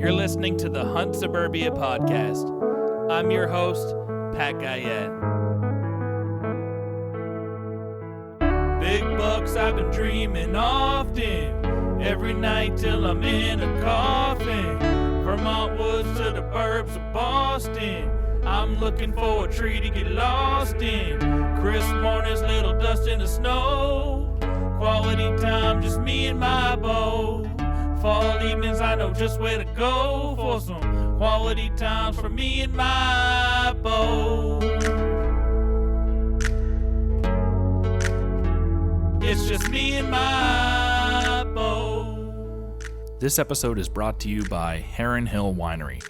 You're listening to the Hunt Suburbia podcast. I'm your host, Pat Guyette. Big bucks I've been dreaming often, every night till I'm in a coffin. Vermont woods to the burbs of Boston, I'm looking for a tree to get lost in. Crisp mornings, little dust in the snow. Quality time, just me and my bow. Fall evenings, I know just where to go for some quality times for me and my bow. It's just me and my bow. This episode is brought to you by Heron Hill Winery.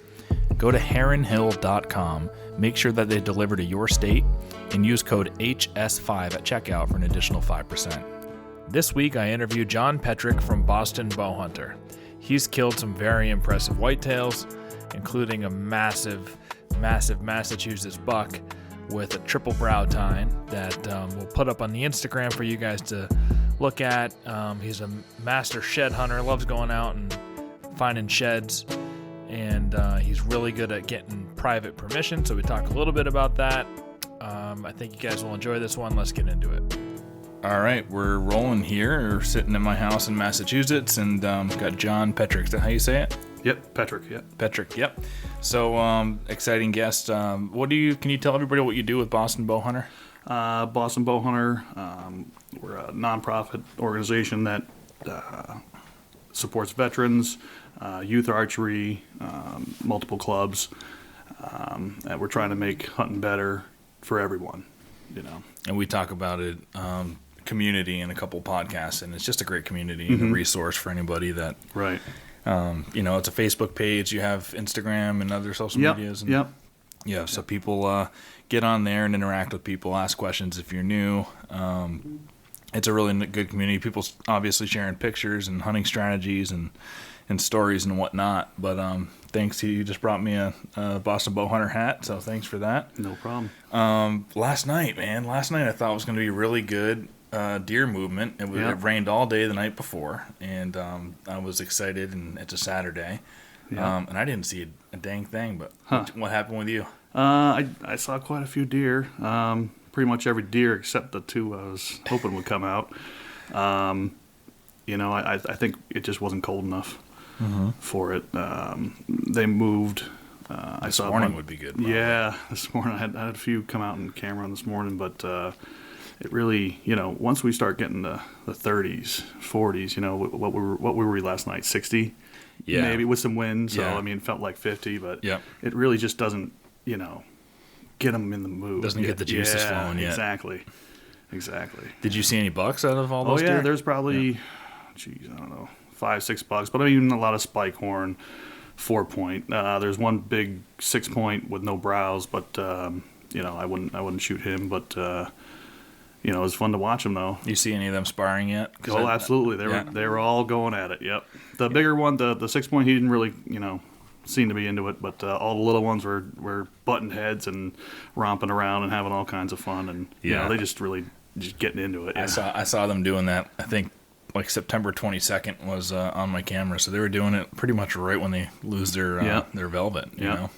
Go to heronhill.com, make sure that they deliver to your state, and use code HS5 at checkout for an additional 5%. This week I interviewed Jon Petryk from Boston Bowhunter. He's killed some very impressive whitetails, including a massive Massachusetts buck with a triple brow tine that we'll put up on the Instagram for you guys to look at. He's a master shed hunter, loves going out and finding sheds, and he's really good at getting private permission, so we talk a little bit about that. I think you guys will enjoy this one. Let's get into it. All right, we're rolling here. We're sitting in my house in Massachusetts, and got Jon Petryk. Is that how you say it? Yep, Petryk. Yep. Petryk. Yep. So, exciting guest. Can you tell everybody what you do with Boston Bowhunter? Boston Bowhunter. We're a nonprofit organization that supports veterans, youth archery, multiple clubs, and we're trying to make hunting better for everyone. You know. And we talk about it. Community in a couple podcasts, and it's just a great community and a resource for anybody that right. It's a Facebook page, you have Instagram and other social medias, and so people get on there and interact with people, ask questions if you're new. It's a really good community. People obviously sharing pictures and hunting strategies and stories and whatnot, but thanks to you, just brought me a Boston Bowhunter hat, so thanks for that. No problem. Last night I thought it was going to be really good deer movement. It rained all day the night before, and I was excited, and it's a Saturday, and I didn't see a dang thing, but what happened with you? I saw quite a few deer, pretty much every deer except the two I was hoping would come out. I think it just wasn't cold enough for it. They moved. This morning would be good. Probably. Yeah, this morning I had a few come out in camera this morning, but it really, once we start getting the 30s, 40s, what were we last night? 60, maybe with some wind. So it felt like 50, but it really just doesn't, get them in the mood. Doesn't get the juices flowing yet. Exactly. Did you see any bucks out of all those deer? There's probably, I don't know, 5-6 bucks, but a lot of spike horn, 4-point. There's one big 6-point with no brows, but I wouldn't shoot him, but it was fun to watch them though. You see any of them sparring yet? Oh, absolutely. They were all going at it. Yep. The bigger one, the 6-point, he didn't really seem to be into it, but all the little ones were butting heads and romping around and having all kinds of fun, and they just getting into it. Yeah. I saw them doing that. I think like September 22nd was on my camera, so they were doing it pretty much right when they lose their velvet. You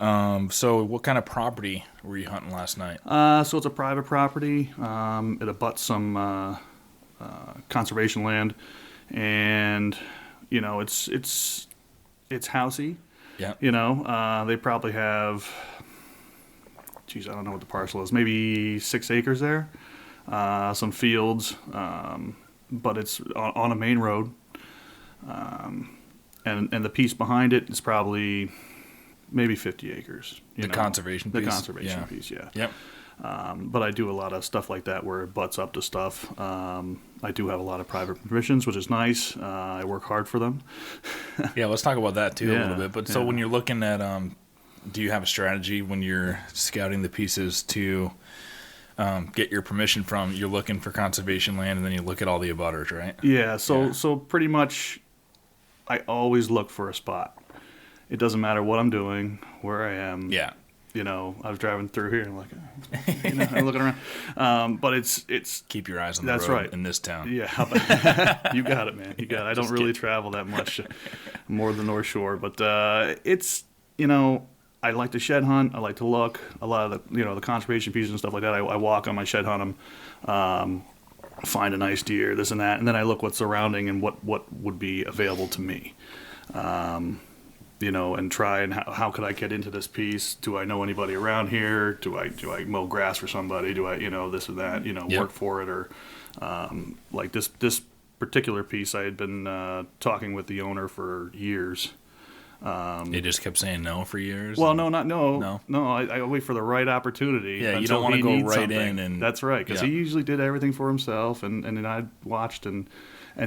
know. So what kind of property were you hunting last night? So it's a private property. It abuts some conservation land, and it's housey. Yeah. They probably have, I don't know what the parcel is, maybe 6 acres there. Some fields, but it's on a main road. And the piece behind it is probably maybe 50 acres. The conservation piece? The conservation piece, yeah. Yep. But I do a lot of stuff like that where it butts up to stuff. I do have a lot of private permissions, which is nice. I work hard for them. Yeah, let's talk about that too a little bit. But so when you're looking at, do you have a strategy when you're scouting the pieces to get your permission from? You're looking for conservation land, and then you look at all the abutters, right? Yeah. So pretty much, I always look for a spot. It doesn't matter what I'm doing, where I am. Yeah. I was driving through here and I'm like, I'm looking around. But it's keep your eyes on the road right. in this town. Yeah, you got it, man. You got it. I don't really travel that much more than the North Shore, but it's I like to shed hunt. I like to look. A lot of the the conservation pieces and stuff like that. I walk on my shed hunt them, find a nice deer, this and that, and then I look what's surrounding and what would be available to me. And try and how could I get into this piece? Do I know anybody around here? Do I mow grass for somebody? Do I this or that? Work for it, or like this particular piece, I had been talking with the owner for years. They just kept saying no for years. Well, no. I wait for the right opportunity. Yeah, you don't want to go right something. In and that's right, because he usually did everything for himself, and then I watched and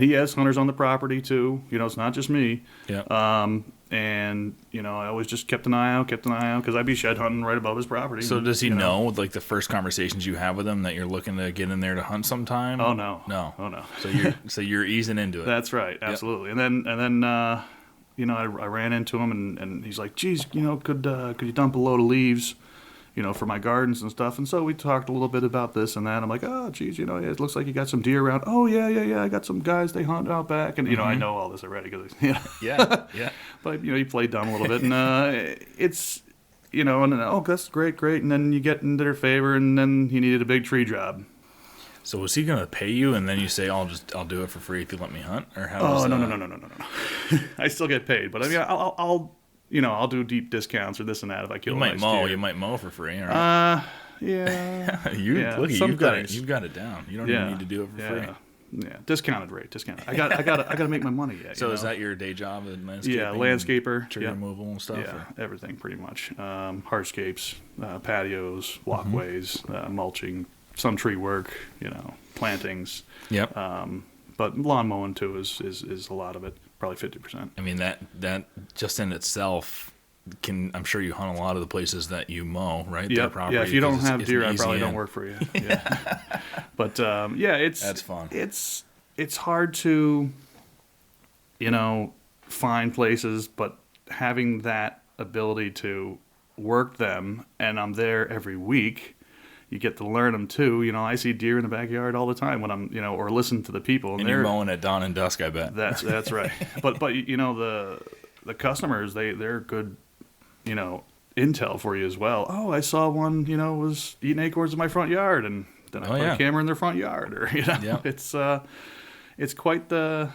he has hunters on the property too. It's not just me. Yeah. And I always just kept an eye out because I'd be shed hunting right above his property. So does he know, like the first conversations you have with him, that you're looking to get in there to hunt sometime? Oh no. Oh no. So you're easing into it. That's right, absolutely. Yep. And then I ran into him and he's like, geez, could you dump a load of leaves, for my gardens and stuff. And so we talked a little bit about this and that. I'm like, oh, geez, it looks like you got some deer around. Oh, yeah. I got some guys, they hunt out back. And, I know all this already because, Yeah. But, you play dumb a little bit. And it's, and then, oh, that's great. And then you get into their favor, and then he needed a big tree job. So was he going to pay you, and then you say, I'll do it for free if you let me hunt? Or how? Oh, no. I still get paid. But, I mean, I'll do deep discounts or this and that if I kill a nice deer. You might mow for free, all right? Yeah. Look, you've got it down. You don't even need to do it for free. Yeah, discounted rate. I got to make my money yet. So is that your day job, landscaping? Yeah, landscaper, tree removal and stuff. Yeah, everything pretty much. Hardscapes, patios, walkways, mulching, some tree work. Plantings. Yep. But lawn mowing too is a lot of it. Probably 50%. I mean that just in itself I'm sure you hunt a lot of the places that you mow, right? Yeah. If you don't have deer, I probably don't work for you. Yeah. But that's fun. It's hard to find places, but having that ability to work them, and I'm there every week. You get to learn them too. I see deer in the backyard all the time when I'm, or listen to the people. And you're mowing at dawn and dusk, I bet. That's right. But the customers, they're good, intel for you as well. Oh, I saw one, was eating acorns in my front yard, and then I put a camera in their front yard, or it's quite the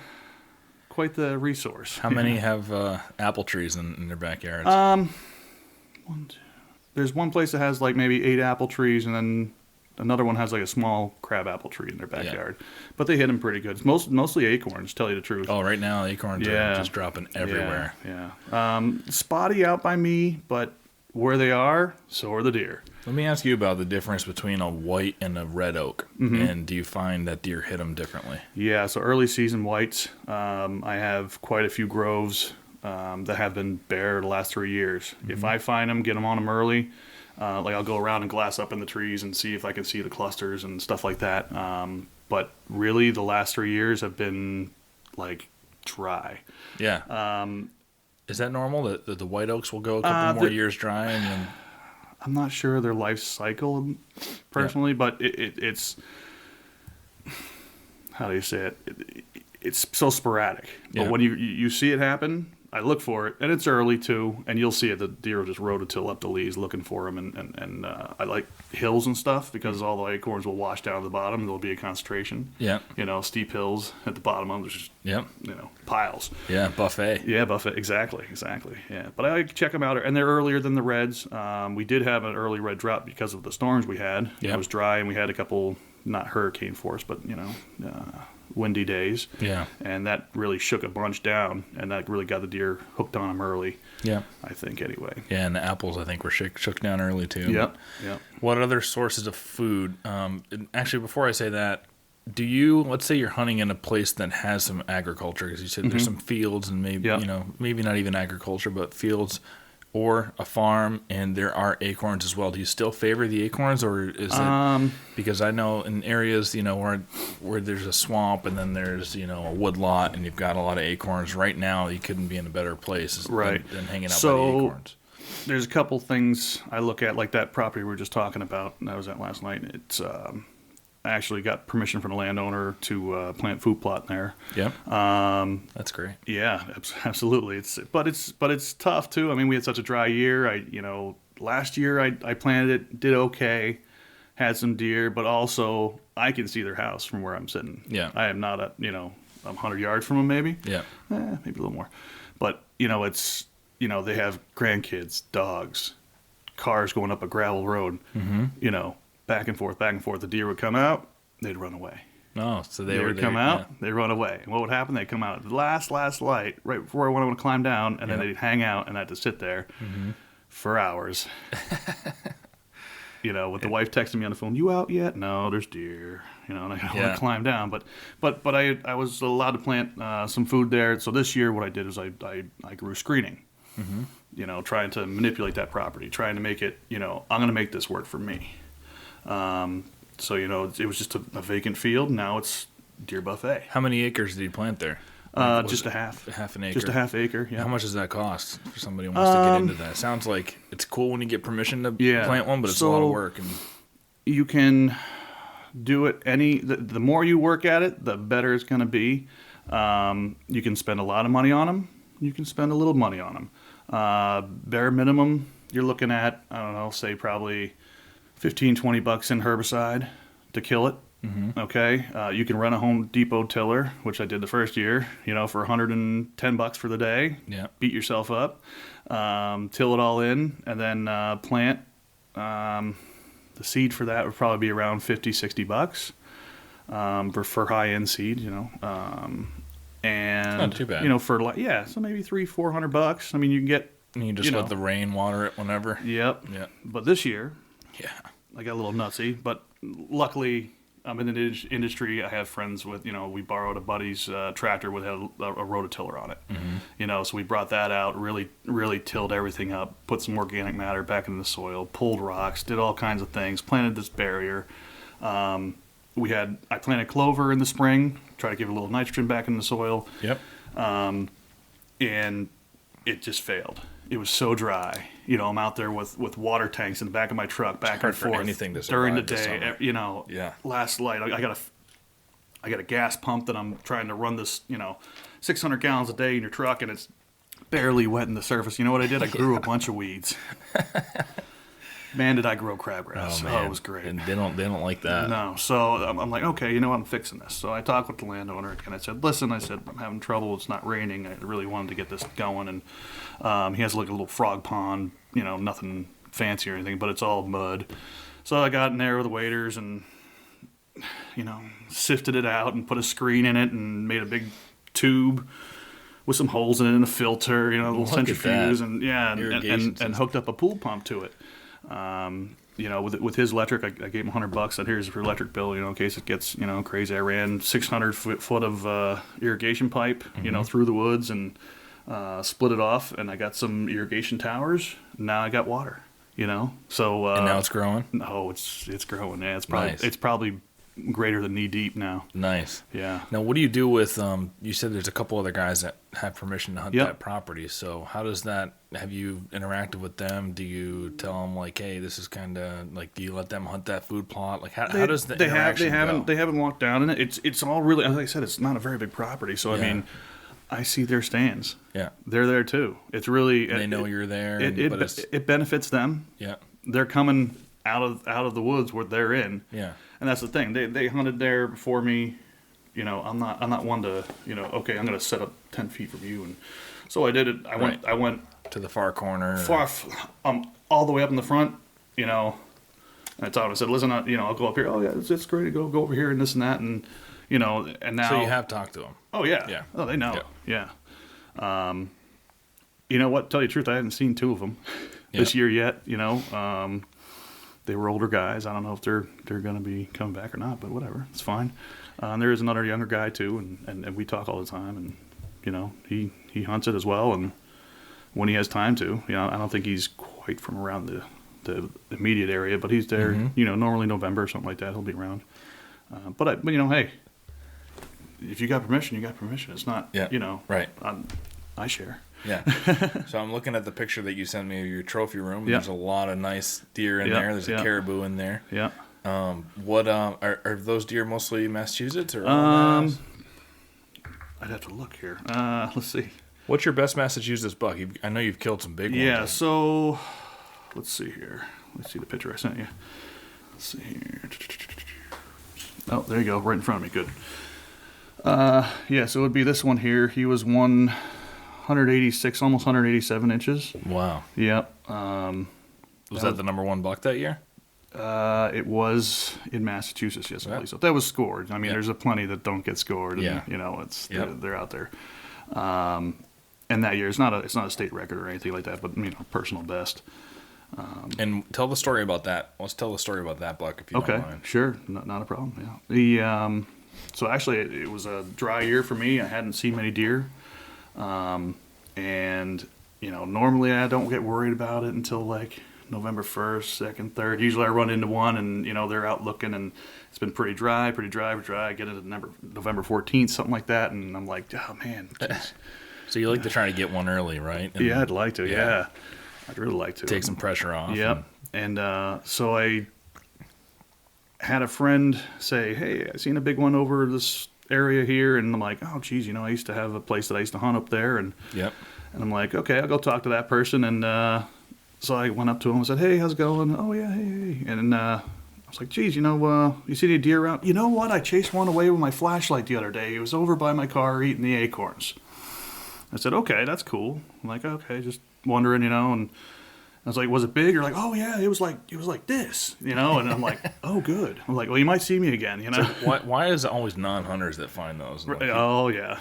resource. How many have apple trees in their backyards? 1, 2. There's one place that has like maybe 8 apple trees, and then another one has like a small crab apple tree in their backyard. Yeah. But they hit them pretty good. It's mostly acorns, to tell you the truth. Oh, right now acorns are just dropping everywhere. Yeah. Spotty out by me, but where they are, so are the deer. Let me ask you about the difference between a white and a red oak. Mm-hmm. And do you find that deer hit them differently? Yeah, so early season whites, I have quite a few groves that have been bare the last 3 years. Mm-hmm. If I find them, get them on them early, I'll go around and glass up in the trees and see if I can see the clusters and stuff like that. But really, the last 3 years have been like dry. Yeah. Is that normal that the white oaks will go a couple more years dry? And then... I'm not sure their life cycle personally, but it's how do you say it? It's so sporadic. Yeah. But when you see it happen, I look for it, and it's early too, and you'll see it. The deer will just rototill up the leaves looking for them, and I like hills and stuff because all the acorns will wash down to the bottom. There'll be a concentration. Yeah. Steep hills at the bottom of them. There's just piles. Yeah, buffet. Yeah, buffet. Exactly. Yeah, but I check them out, and they're earlier than the reds. We did have an early red drought because of the storms we had. Yeah. It was dry, and we had a couple, not hurricane force, but windy days. Yeah. And that really shook a bunch down, and that really got the deer hooked on them early. Yeah. I think anyway. Yeah, and the apples I think were shook down early too. Yep. What other sources of food? Actually, before I say that, let's say you're hunting in a place that has some agriculture, because you said there's some fields and maybe maybe not even agriculture, but fields or a farm, and there are acorns as well. Do you still favor the acorns, or is it because I know in areas where there's a swamp and then there's a wood lot and you've got a lot of acorns right now, you couldn't be in a better place than hanging out by the acorns. there's a couple things I look at, like that property we were just talking about, and I was at last night. It's I actually got permission from the landowner to plant food plot in there. Yep. That's great. Yeah, absolutely. But it's tough too. I mean, we had such a dry year. Last year I planted it, did okay, had some deer, but also I can see their house from where I'm sitting. Yeah. I am not I'm 100 yards from them maybe. Yeah. Maybe a little more. But, it's, they have grandkids, dogs, cars going up a gravel road, back and forth. The deer would come out, they'd run away. Oh, so They would come out, they'd run away. And what would happen? They'd come out at the last light, right before I want to climb down, and then they'd hang out, and I had to sit there for hours. With the wife texting me on the phone, "You out yet?" "No, there's deer." And I want to climb down, but I was allowed to plant some food there. So this year, what I did is I grew screening. Trying to manipulate that property, trying to make it. I'm going to make this work for me. So it was just a vacant field. Now it's deer buffet. How many acres did you plant there? Just a half. Half an acre. Just a half acre. Yeah. How much does that cost for somebody who wants to get into that? Sounds like it's cool when you get permission to plant one, but it's a lot of work. And you can do it the more you work at it, the better it's going to be. You can spend a lot of money on them. You can spend a little money on them. Bare minimum, you're looking at, I don't know, say probably $15-$20 in herbicide to kill it. Okay, you can run a Home Depot tiller, which I did the first year, for $110 for the day. Yeah. Beat yourself up, till it all in, and then plant. The seed for that would probably be around $50-$60 for high end seed, and not too bad. For so maybe $300-$400. I mean, you can get. You just let the rain water it whenever. Yep. Yeah. But this year, I got a little nutsy, but luckily I'm in the industry. I have friends with, we borrowed a buddy's tractor with a rototiller on it. So we brought that out, really, really tilled everything up, put some organic matter back into the soil, pulled rocks, did all kinds of things, planted this barrier. I planted clover in the spring, try to give a little nitrogen back in the soil. Yep. And it just failed. It was so dry. I'm out there with water tanks in the back of my truck, back and forth anything to during the survive day. Yeah. Last light, I got a gas pump that I'm trying to run this, 600 gallons a day in your truck, and it's barely wetting the surface. You know what I did? I grew a bunch of weeds. Man, did I grow crabgrass. Oh, man. It was great. And they don't like that. No. So I'm like, okay, I'm fixing this. So I talked with the landowner, and I said, listen, I'm having trouble. It's not raining. I really wanted to get this going. And he has like a little frog pond, nothing fancy or anything, but it's all mud. So I got in there with the waders and, sifted it out and put a screen in it and made a big tube with some holes in it and a filter, a little centrifuge, and and hooked up a pool pump to it. With his electric, I gave him $100. Said, here's your electric bill, in case it gets, crazy. I ran 600 foot of irrigation pipe, through the woods and split it off, and I got some irrigation towers. Now I got water, So and now it's growing. No, it's growing. Yeah, Nice. It's probably greater than knee deep now. Nice. Yeah. Now, what do you do with? You said there's a couple other guys that have permission to hunt that property. So how does that? Have you interacted with them? Do you tell them like, hey, this is kind of like? Do you let them hunt that food plot? Like, how does the interaction go? They haven't walked down in it. It's all really, as I said, it's not a very big property. So I mean, I see their stands. Yeah. They're there too. It's really. They know you're there. It benefits them. Yeah. They're coming out of the woods where they're in. Yeah. And that's the thing. They hunted there before me. I'm not one to, okay, I'm going to set up 10 feet from you. And so I did it. I went to the far corner. All the way up in the front, and I told him, I said, listen, I'll go up here. Oh yeah, it's great. Go over here and this and that. And, and now. So you have talked to them. Oh yeah. Yeah. Oh, they know. Yeah. You know what? Tell you the truth, I haven't seen two of them this year yet. They were older guys. I don't know if they're going to be coming back or not, but whatever. It's fine. And there is another younger guy too, and we talk all the time, and he hunts it as well, and when he has time to, I don't think he's quite from around the immediate area, but he's there. Normally November or something like that, he'll be around. But hey, if you got permission, you got permission. It's not, right. I share. Yeah. So I'm looking at the picture that you sent me of your trophy room. And Yeah. There's a lot of nice deer in there. There's a caribou in there. Yeah. What are those deer mostly Massachusetts or? I'd have to look here. Let's see. What's your best Massachusetts buck? I know you've killed some big ones. Yeah. So let's see here. Let's see the picture I sent you. Let's see here. Oh, there you go, right in front of me. Good. Yeah, so it would be this one here. He was 186, almost 187 inches. Wow. Yep. Was that the number one buck that year? It was in Massachusetts, yes, I believe so. That was scored. I mean, there's a plenty that don't get scored. And, you know, they're out there. And that year, it's not a state record or anything like that, but you know, personal best. And tell the story about that. Let's tell the story about that buck if you don't mind. Sure, not a problem. Yeah. So actually, it was a dry year for me. I hadn't seen many deer, and you know, normally I don't get worried about it until like November 1st, 2nd, 3rd. Usually I run into one, and you know they're out looking, and it's been pretty dry. I get into November 14th, something like that, and I'm like, oh man. So you like to try to get one early, right? And yeah, I'd like to. Yeah. I'd really like to. Take some pressure off. Yep. And so I had a friend say, hey, I seen a big one over this area here. And I'm like, oh, geez, you know, I used to have a place that I used to hunt up there. And I'm like, okay, I'll go talk to that person. And so I went up to him and said, hey, how's it going? Oh, yeah, hey. And I was like, geez, you know, you see any deer around? You know what? I chased one away with my flashlight the other day. He was over by my car eating the acorns. I said, okay, that's cool. I'm like, okay, just wondering, you know, and I was like, was it big? You're like, oh yeah, it was like this, you know, and I'm like, oh good. I'm like, well, you might see me again, you know. So why is it always non-hunters that find those? Oh yeah,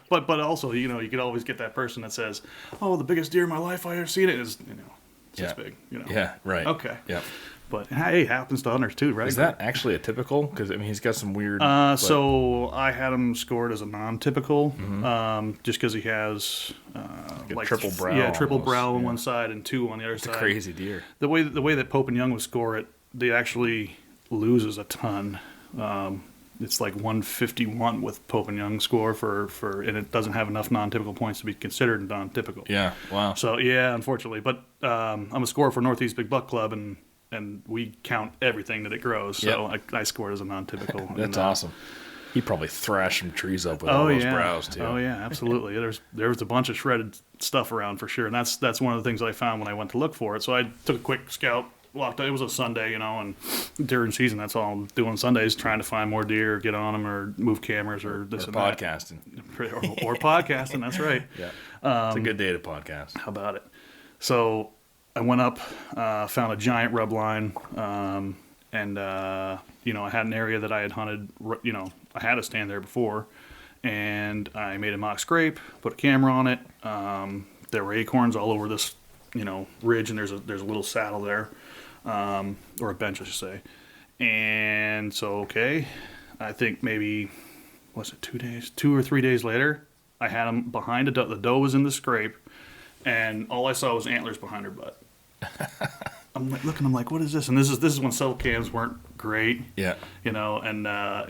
but also, you know, you could always get that person that says, oh, the biggest deer in my life I ever seen it is, you know, it's this big, you know. Yeah, right. Okay. Yeah. But hey, it happens to hunters too, right? Is that actually a typical? Because I mean, he's got some weird. So I had him scored as a non-typical, just because he has like triple brow. Yeah, triple brow on one side and two on the other it's side. A crazy deer. The way that Pope and Young would score it, they actually loses a ton. It's like 151 with Pope and Young score for, and it doesn't have enough non-typical points to be considered non-typical. Yeah. Wow. So yeah, unfortunately, but I'm a scorer for Northeast Big Buck Club and we count everything that it grows. So I scored as a non-typical. That's awesome. He probably thrashed some trees up with all those brows too. Oh yeah, absolutely. There was a bunch of shredded stuff around for sure, and that's one of the things I found when I went to look for it. So I took a quick scout, walked. It was a Sunday, you know, and during season, that's all I'm doing Sundays, trying to find more deer, get on them, or move cameras, or this and podcasting. That. Or podcasting. That's right. Yeah, it's a good day to podcast. How about it? So I went up, found a giant rub line, and you know, I had an area that I had hunted. You know, I had a stand there before, and I made a mock scrape, put a camera on it. There were acorns all over this, you know, ridge, and there's a little saddle there, or a bench, I should say. And so, okay, I think maybe, was it 2 or 3 days later, I had him behind a doe. The doe was in the scrape, and all I saw was antlers behind her butt. I'm like looking. I'm like, what is this? And this is when cell cams weren't great. Yeah. You know, and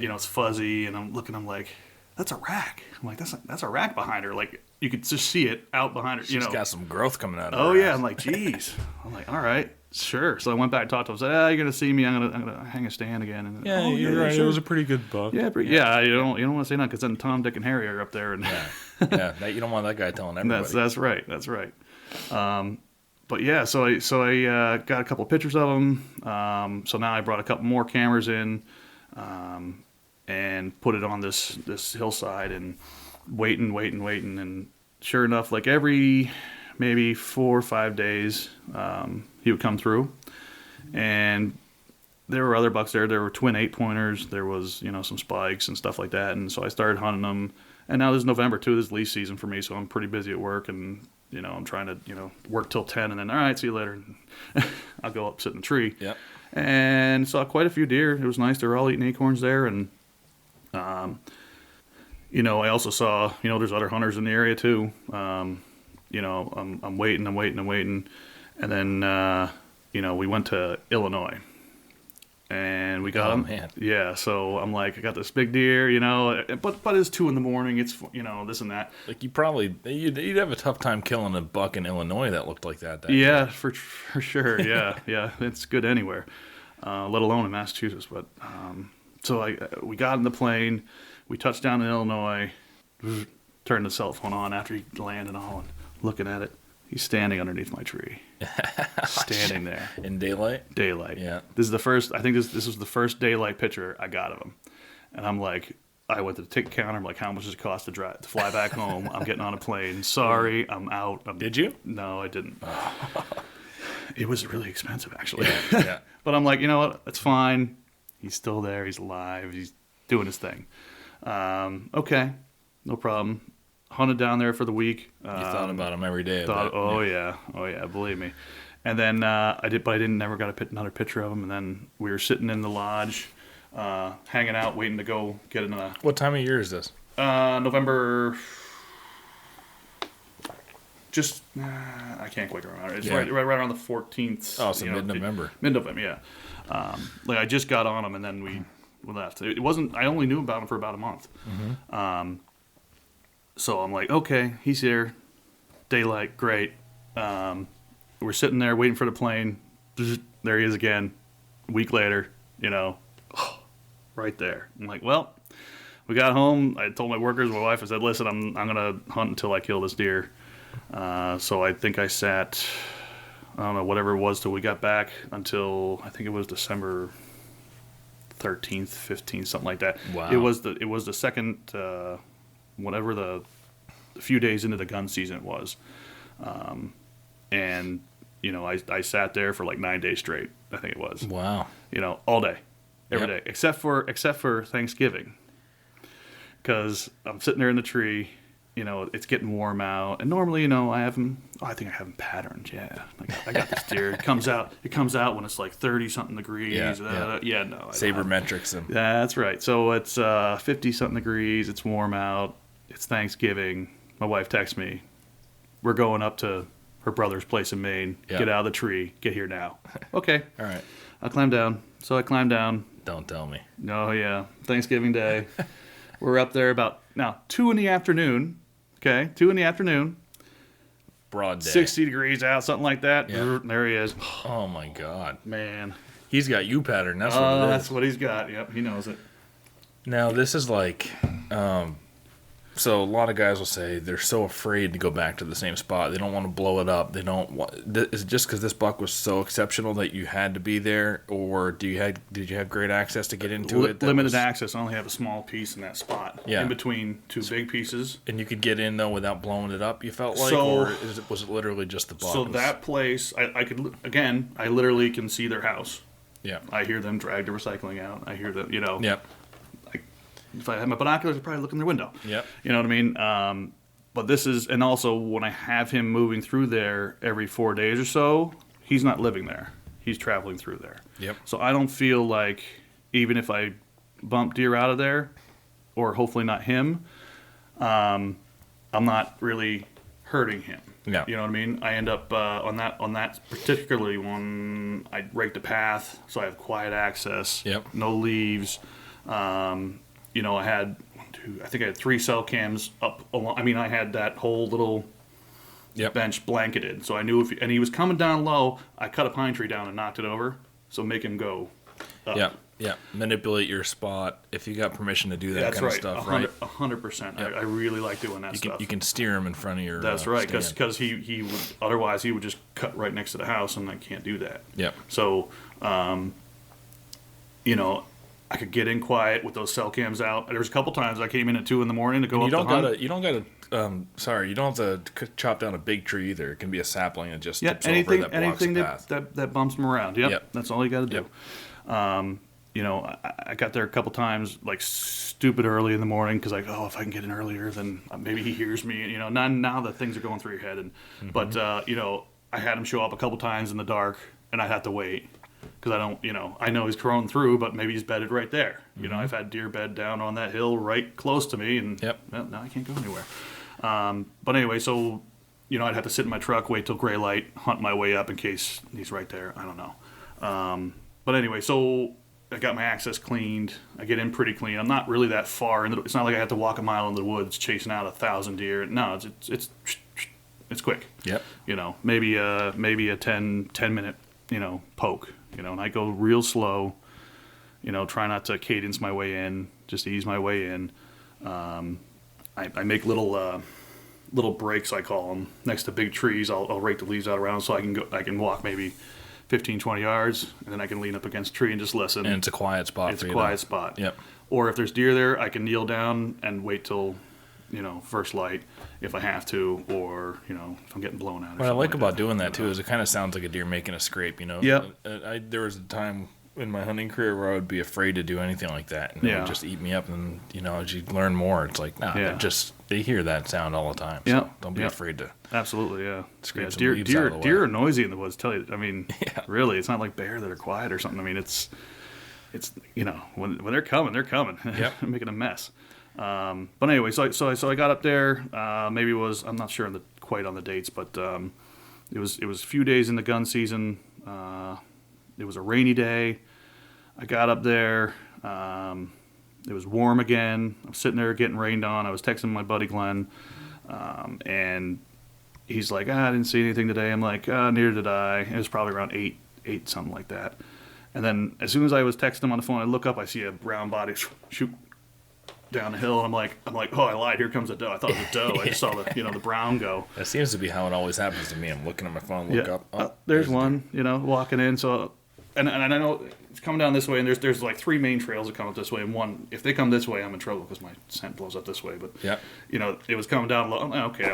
you know, it's fuzzy. And I'm looking. I'm like, that's a rack. I'm like, that's a rack behind her. Like you could just see it out behind her. She's got some growth coming out of her. Oh yeah. I'm like, geez. I'm like, all right, sure. So I went back and talked to him. Said, you're gonna see me. I'm gonna hang a stand again. And you're right. Sure. It was a pretty good buck. Yeah. Yeah. You don't want to say that because then Tom, Dick, and Harry are up there. And you don't want that guy telling everybody. That's right. That's right. But yeah, so I got a couple of pictures of them. So now I brought a couple more cameras in, and put it on this hillside and waiting. And sure enough, like every maybe 4 or 5 days, he would come through, and there were other bucks there. There were twin 8-pointers. There was, you know, some spikes and stuff like that. And so I started hunting them. And now this is November too. This is lease season for me, so I'm pretty busy at work and. You know, I'm trying to, you know, work till 10 and then, all right, see you later. I'll go up, sit in the tree. Yep. And saw quite a few deer. It was nice. They were all eating acorns there. And, you know, I also saw, you know, there's other hunters in the area too. You know, I'm waiting. And then, you know, we went to Illinois. And we got him. Man. Yeah, so I'm like, I got this big deer, but it's 2 a.m. It's, this and that. Like you'd have a tough time killing a buck in Illinois that looked like that. Yeah, for sure. Yeah, yeah, it's good anywhere, let alone in Massachusetts. But so we got in the plane, we touched down in Illinois, turned the cell phone on after he landed on, looking at it. He's standing underneath my tree. Standing there. In daylight? Daylight. Yeah. This is the first, I think this was the first daylight picture I got of him. And I'm like, I went to the ticket counter. I'm like, how much does it cost to fly back home? I'm getting on a plane. Sorry, I'm out. Did you? No, I didn't. It was really expensive, actually. Yeah. But I'm like, you know what? It's fine. He's still there. He's alive. He's doing his thing. Okay. No problem. Hunted down there for the week. You thought about him every day. Oh yeah, believe me. And then I never got another picture of him. And then we were sitting in the lodge, hanging out, waiting to go get another. What time of year is this? November. Just I can't quite remember. It's right around the 14th. Oh, so mid-November. Mid-November, yeah. Like I just got on him, and then we left. It wasn't. I only knew about him for about a month. Mm-hmm. So I'm like, okay, he's here. Daylight, great. We're sitting there waiting for the plane. There he is again. A week later, right there. I'm like, well, we got home. I told my workers, my wife, I said, listen, I'm gonna hunt until I kill this deer. So I think I sat, I don't know, whatever it was till we got back until I think it was December 13th, 15th, something like that. Wow. It was the second. Whatever the few days into the gun season it was. And, I sat there for like 9 days straight, I think it was. Wow. All day, every day, except for Thanksgiving. Because I'm sitting there in the tree, it's getting warm out. And normally, I think I have them patterned, yeah. Like, I got this deer. It comes out when it's like 30-something degrees. Yeah, no. Sabermetrics. That's right. So it's 50-something degrees. It's warm out. It's Thanksgiving. My wife texts me, we're going up to her brother's place in Maine. Yeah. Get out of the tree. Get here now. Okay. All right. I'll climb down. So I climb down. Don't tell me. No, yeah. Thanksgiving Day. We're up there about, 2 in the afternoon. Okay, 2 in the afternoon. Broad day. 60 degrees out, something like that. Yeah. There he is. Oh, my God. Man. He's got you patterned. That's what it is. That's what he's got. Yep, he knows it. Now, this is like... So a lot of guys will say they're so afraid to go back to the same spot. They don't want to blow it up. They don't want. Is it just because this buck was so exceptional that you had to be there, or did you have great access to get into it? Limited access. I only have a small piece in that spot. Yeah. In between 2 big pieces. And you could get in though without blowing it up. You felt like, was it literally just the buck? So that place, I could again. I literally can see their house. Yeah. I hear them drag the recycling out. I hear them. Yep. If I had my binoculars, I'd probably look in their window. Yep. You know what I mean? But this is, and also when I have him moving through there every 4 days or so, he's not living there. He's traveling through there. Yep. So I don't feel like, even if I bump deer out of there, or hopefully not him, I'm not really hurting him. Yeah. You know what I mean? I end up on that particularly one, I rake the path, so I have quiet access. Yep. No leaves. I had I think I had 3 cell cams up along. I mean, I had that whole little bench blanketed, so I knew and he was coming down low. I cut a pine tree down and knocked it over, so make him go up. Yeah. Manipulate your spot if you got permission to do that That's kind right. of stuff, right? 100%. I really like doing that stuff. You can steer him in front of your. That's right, stand. because he would otherwise he would just cut right next to the house, and I can't do that. Yep. So, I could get in quiet with those cell cams out. There was a couple times I came in at 2 a.m. to go up to hunt. You don't have to chop down a big tree either. It can be a sapling and just tips anything, over that blocks the path. that bumps them around. Yep. That's all you got to do. Yep. I got there a couple times, like stupid early in the morning, because if I can get in earlier, then maybe he hears me. Now that things are going through your head, but I had him show up a couple times in the dark, and I'd have to wait. Because I know he's crawling through, but maybe he's bedded right there. I've had deer bed down on that hill right close to me, and now I can't go anywhere. But anyway, so, I'd have to sit in my truck, wait till gray light, hunt my way up in case he's right there. I don't know. But anyway, so, I got my access cleaned. I get in pretty clean. I'm not really that far. It's not like I have to walk a mile into the woods chasing out 1,000 deer. No, it's quick. Yep. You know, maybe a 10 minute, you know, poke. You know, and I go real slow. You know, try not to cadence my way in. Just ease my way in. I make little breaks, I call them, next to big trees. I'll rake the leaves out around so I can walk maybe 15, 20 yards, and then I can lean up against a tree and just listen. And it's a quiet spot. It's a quiet spot. Yep. Or if there's deer there, I can kneel down and wait till, you know, first light if I have to, or, you know, if I'm getting blown out. What I like about doing that too is it kind of sounds like a deer making a scrape. You know. Yeah. There was a time in my hunting career where I would be afraid to do anything like that, and it would just eat me up. And you know, as you learn more, it's like, they hear that sound all the time. So don't be afraid to. Absolutely, yeah. Scrape some deer, leaves out of the way. deer are noisy in the woods. Tell you, I mean, really, it's not like bear that are quiet or something. I mean, it's you know, when they're coming, they're coming. Yep. Making a mess. But anyway, so I got up there. Maybe it was, I'm not sure quite on the dates, but it was a few days in the gun season. It was a rainy day. I got up there. It was warm again. I'm sitting there getting rained on. I was texting my buddy Glenn, and he's like, I didn't see anything today. I'm like, neither did I. It was probably around 8, something like that. And then as soon as I was texting him on the phone, I look up, I see a brown body shoot down the hill, and I'm like, oh, I lied. Here comes a doe. I thought it was a doe. I just saw the brown go. That seems to be how it always happens to me. I'm looking at my phone, look up. Oh, there's one, you know, walking in. So, and I know it's coming down this way, and there's like 3 main trails that come up this way, and one, if they come this way, I'm in trouble because my scent blows up this way. But you know, it was coming down low. I'm like, okay,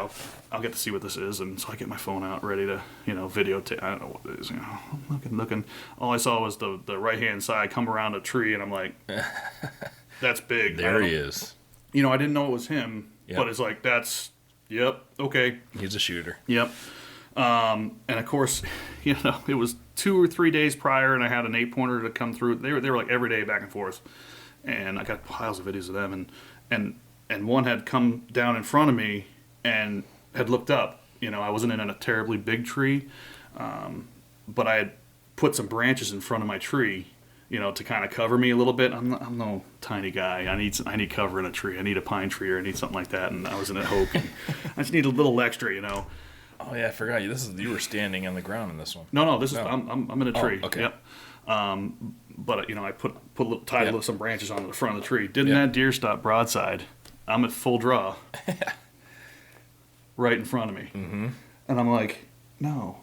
I'll get to see what this is, and so I get my phone out ready to, you know, videotape. I don't know what it is. You know, I'm looking. All I saw was the right hand side come around a tree, and I'm like, that's big. There he is. You know, I didn't know it was him, but it's like, okay. He's a shooter. Yep. And of course, you know, it was 2 or 3 days prior, and I had an 8-pointer to come through. They were like every day back and forth, and I got piles of videos of them. And one had come down in front of me and had looked up. You know, I wasn't in a terribly big tree, but I had put some branches in front of my tree, you know, to kind of cover me a little bit. I'm no tiny guy. I need cover in a tree. I need a pine tree, or I need something like that. And I was in a hope. I just need a little extra, you know. Oh yeah, I forgot you. You were standing on the ground in this one. No, this is I'm in a tree. Oh, okay. Yep. But you know, I tied some branches onto the front of the tree. Didn't that deer stop broadside? I'm at full draw, right in front of me, and I'm like, no.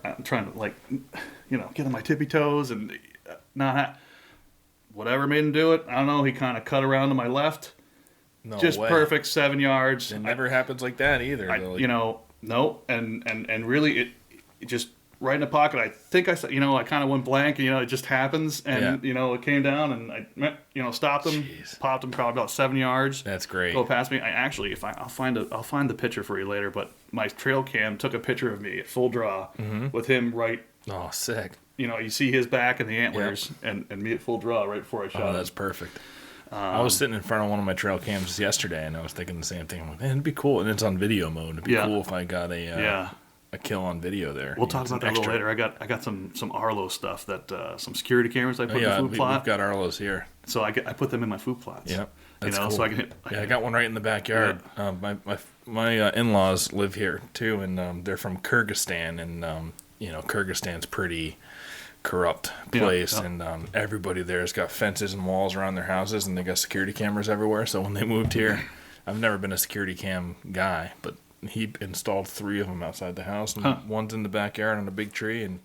I'm trying to, like, you know, get on my tippy toes and whatever made him do it. I don't know. He kind of cut around to my left. No just way. Perfect 7 yards. It never happens like that either. You know. No, and really it just right in the pocket. I think I kind of went blank. You know, it just happens, and you know, it came down, and I stopped him, popped him probably about 7 yards. That's great. Go past me. I actually, I'll find the picture for you later. But my trail cam took a picture of me at full draw with him right. Oh, sick. You know, you see his back and the antlers, and me at full draw right before I shot. Oh, that's perfect. I was sitting in front of one of my trail cams yesterday, and I was thinking the same thing. I'm like, man, it'd be cool, and it's on video mode. It'd be cool if I got a kill on video there. We'll talk about that a little later. I got some Arlo stuff that some security cameras I put in the food plot. We've got Arlos here, so I put them in my food plots. Yep, that's cool. So I can hit. I got one right in the backyard. Yeah. My in-laws live here too, and they're from Kyrgyzstan, and you know, Kyrgyzstan's pretty corrupt place, and everybody there has got fences and walls around their houses, and they got security cameras everywhere. So when they moved here, I've never been a security cam guy, but he installed 3 of them outside the house, and one's in the backyard on a big tree, and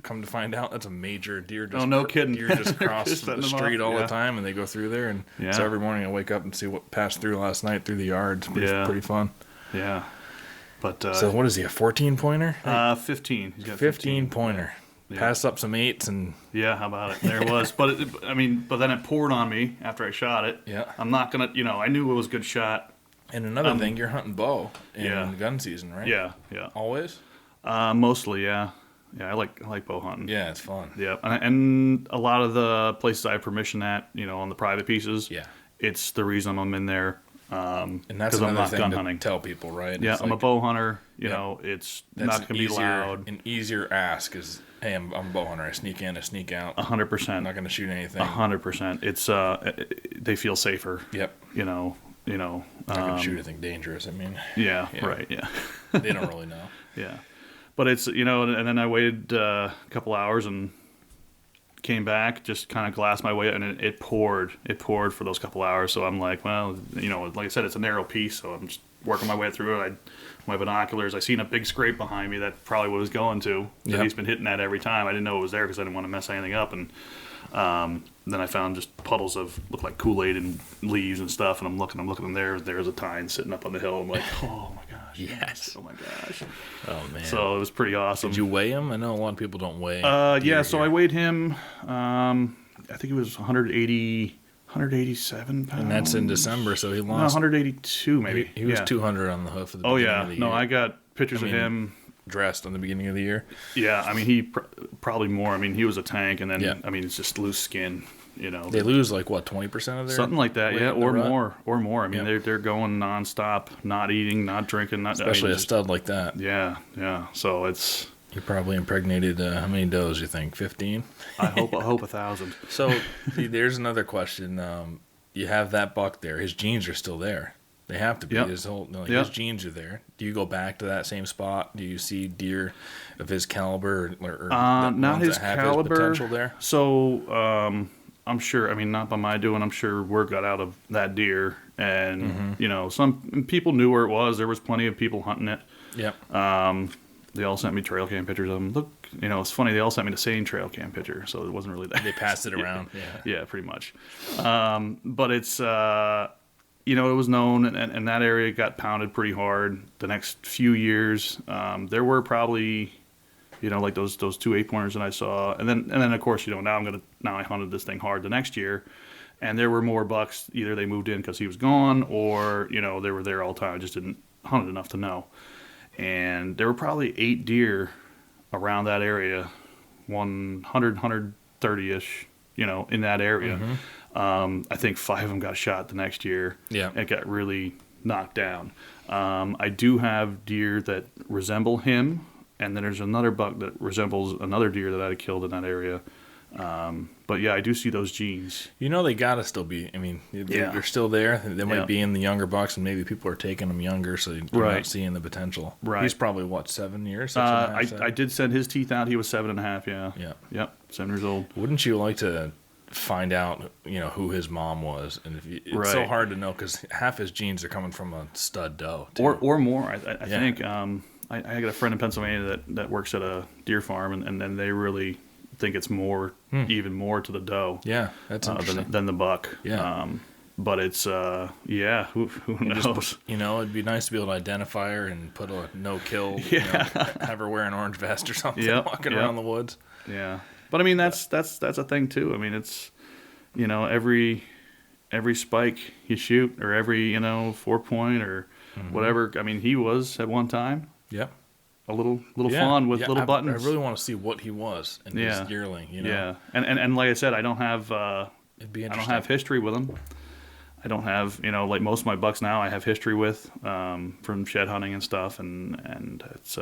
come to find out, that's a major deer. No kidding. Deer just cross the street all the time, and they go through there, and so every morning I wake up and see what passed through last night through the yard. It's pretty fun. Yeah. But so what is he, a 14-pointer? 15. He's got 15-pointer. Yeah. Pass up some 8s, and how about it? There it was. But then it poured on me after I shot it. Yeah. I'm not gonna, I knew it was a good shot. And another thing, you're hunting bow in gun season, right? Yeah. Always? Mostly, yeah. Yeah, I like bow hunting. Yeah, it's fun. Yeah, and a lot of the places I have permission at, on the private pieces. Yeah. It's the reason I'm in there. And that's because I'm another not thing gun to hunting. tell people, right? Yeah, It's I'm a like, bow hunter. You know, it's that's not going to be loud. An easier ask is, hey, I'm a bow hunter. I sneak in, I sneak out. 100%. I'm not going to shoot anything. 100%. It's they feel safer. Yep. You know. Not going to shoot anything dangerous. I mean. Yeah. Yeah. Right. Yeah. They don't really know. Yeah. But it's, you know, and then I waited a couple hours and came back, just kind of glassed my way, and it poured. It poured for those couple hours. So I'm like, well, you know, like I said, it's a narrow piece, so I'm just working my way through it. My binoculars, I seen a big scrape behind me that probably what it was going to. Yep. He's been hitting that every time. I didn't know it was there because I didn't want to mess anything up. And then I found just puddles of, looked like Kool-Aid and leaves and stuff, and I'm looking, and there's a tine sitting up on the hill. I'm like, oh my gosh. Yes. Oh my gosh. Oh, man. So it was pretty awesome. Did you weigh him? I know a lot of people don't weigh. Yeah, so I weighed him, I think it was 187 pounds. And that's in December, so he No, lost. 182 maybe. He was 200 on the hoof at the Oh, beginning yeah. of the No, year. I got pictures of him. Dressed on the beginning of the year. Yeah, I mean, he probably more. I mean, he was a tank, and then, Yeah. I mean, it's just loose skin, you know. They lose like, what, 20% of their Something like that, weight yeah, in the or rut? more. I mean, Yep. they're going nonstop, not eating, not drinking, Especially a stud like that. Yeah. So it's. He probably impregnated, how many does you think? 15? I hope 1,000. So, there's another question. You have that buck there. His genes are still there. They have to be. Yep. His Yep. genes are there. Do you go back to that same spot? Do you see deer of his caliber or Not his that have caliber. his potential there? So I'm sure. I mean, not by my doing. I'm sure word got out of that deer, and you know, some people knew where it was. There was plenty of people hunting it. Yep. They all sent me trail cam pictures of them. Look, you know, it's funny. They all sent me the same trail cam picture, so it wasn't really that. They passed it around. Yeah, pretty much. But it's. You know, it was known, and that area got pounded pretty hard. The next few years, there were probably, you know, like those 2 8-pointers that I saw, and then of course, you know, now I hunted this thing hard the next year, and there were more bucks. Either they moved in because he was gone, or you know, they were there all the time. I just didn't hunt enough to know. And there were probably 8 deer around that area, 100, 130-ish, you know, in that area. I think 5 of them got shot the next year. Yeah. It got really knocked down. I do have deer that resemble him, and then there's another buck that resembles another deer that I had killed in that area. But yeah, I do see those genes. You know, they got to still be. I mean, they're still there. They might be in the younger bucks, and maybe people are taking them younger, so they're not seeing the potential. Right. He's probably, what, 7 years? I did send his teeth out. He was 7.5, Yeah. Yep, 7 years old. Wouldn't you like to find out, you know, who his mom was? And it's so hard to know because half his genes are coming from a stud doe, too. Or more, I think. I got a friend in Pennsylvania that works at a deer farm, and then they really think it's more, even more to the doe. Yeah, that's interesting. Than the buck. Yeah. But it's, who knows? You know, it'd be nice to be able to identify her and put a no-kill, you know, have her wear an orange vest or something, walking around the woods. Yeah. But I mean, that's a thing too. I mean, it's, you know, every spike you shoot, or every, you know, 4-point or whatever. I mean, he was at one time. Yep. A little fawn with little buttons. I really want to see what he was in his yearling. You know. Yeah. And like I said, I don't have it'd be interesting. I don't have history with him. I don't have, you know, like most of my bucks now, I have history with from shed hunting and stuff, and it's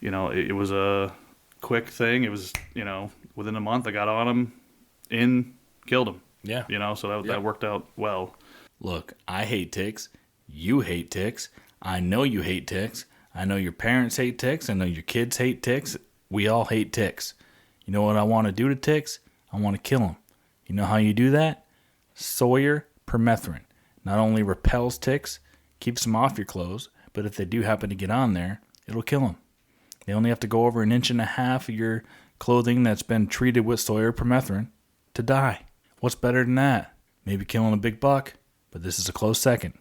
you know, it was a quick thing. It was, you know, within a month I got on him, killed him. Yeah. You know, so that worked out well. Look, I hate ticks. You hate ticks. I know you hate ticks. I know your parents hate ticks. I know your kids hate ticks. We all hate ticks. You know what I want to do to ticks? I want to kill them. You know how you do that? Sawyer permethrin. Not only repels ticks, keeps them off your clothes, but if they do happen to get on there, it'll kill them. They only have to go over 1.5 inches of your clothing that's been treated with Sawyer permethrin to die. What's better than that? Maybe killing a big buck, but this is a close second.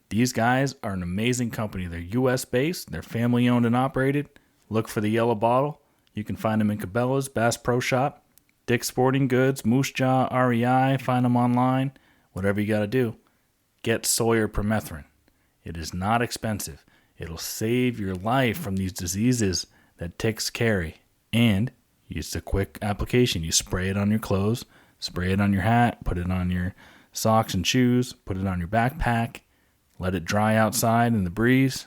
These guys are an amazing company. They're U.S. based. They're family owned and operated. Look for the yellow bottle. You can find them in Cabela's, Bass Pro Shop, Dick's Sporting Goods, Moose Jaw, REI. Find them online. Whatever you got to do. Get Sawyer permethrin. It is not expensive. It'll save your life from these diseases that ticks carry. And it's a quick application. You spray it on your clothes, spray it on your hat, put it on your socks and shoes, put it on your backpack. let it dry outside in the breeze,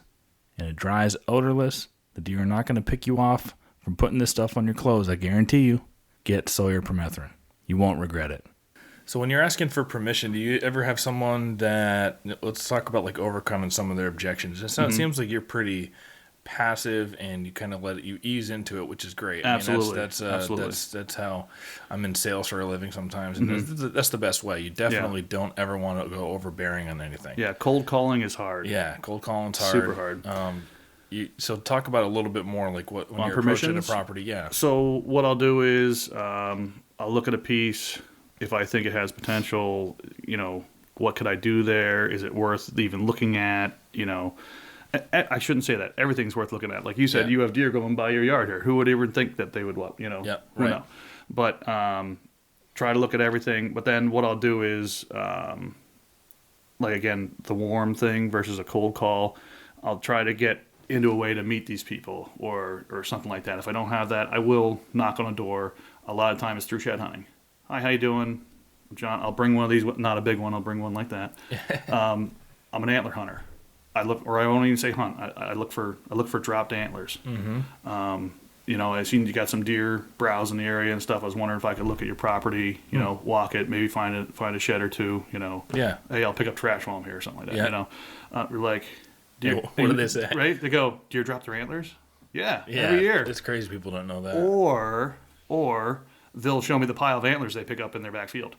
and it dries odorless. The deer are not going to pick you off from putting this stuff on your clothes. I guarantee you. Get Sawyer permethrin. You won't regret it. So when you're asking for permission, do you ever have someone that, let's talk about like overcoming some of their objections. It seems like you're pretty passive and you kind of you ease into it, which is great. Absolutely. I mean, that's how I'm in sales for a living sometimes. And that's the best way. You definitely don't ever want to go overbearing on anything. Yeah. Cold calling is hard. Yeah. Cold calling's hard. Super hard. So talk about a little bit more like when you're approaching a property. Yeah. So what I'll do is I'll look at a piece. If I think it has potential, what could I do there? Is it worth even looking at? I shouldn't say that. Everything's worth looking at. Like you said, you have deer going by your yard here. Who would even think that they would what? Yeah, right. No. But try to look at everything. But then what I'll do is, like again, the warm thing versus a cold call. I'll try to get into a way to meet these people or something like that. If I don't have that, I will knock on a door. A lot of time it's through shed hunting. Hi, how you doing? John, I'll bring one of these, not a big one, I'll bring one like that. I'm an antler hunter. I won't even say hunt. I look for dropped antlers. I seen you got some deer browse in the area and stuff. I was wondering if I could look at your property, walk it, maybe find a shed or two, Yeah. Hey, I'll pick up trash while I'm here or something like that, We're like, deer, what do they say? Right? They go, deer drop their antlers? Yeah, every year. It's crazy people don't know that. Or they'll show me the pile of antlers they pick up in their back field.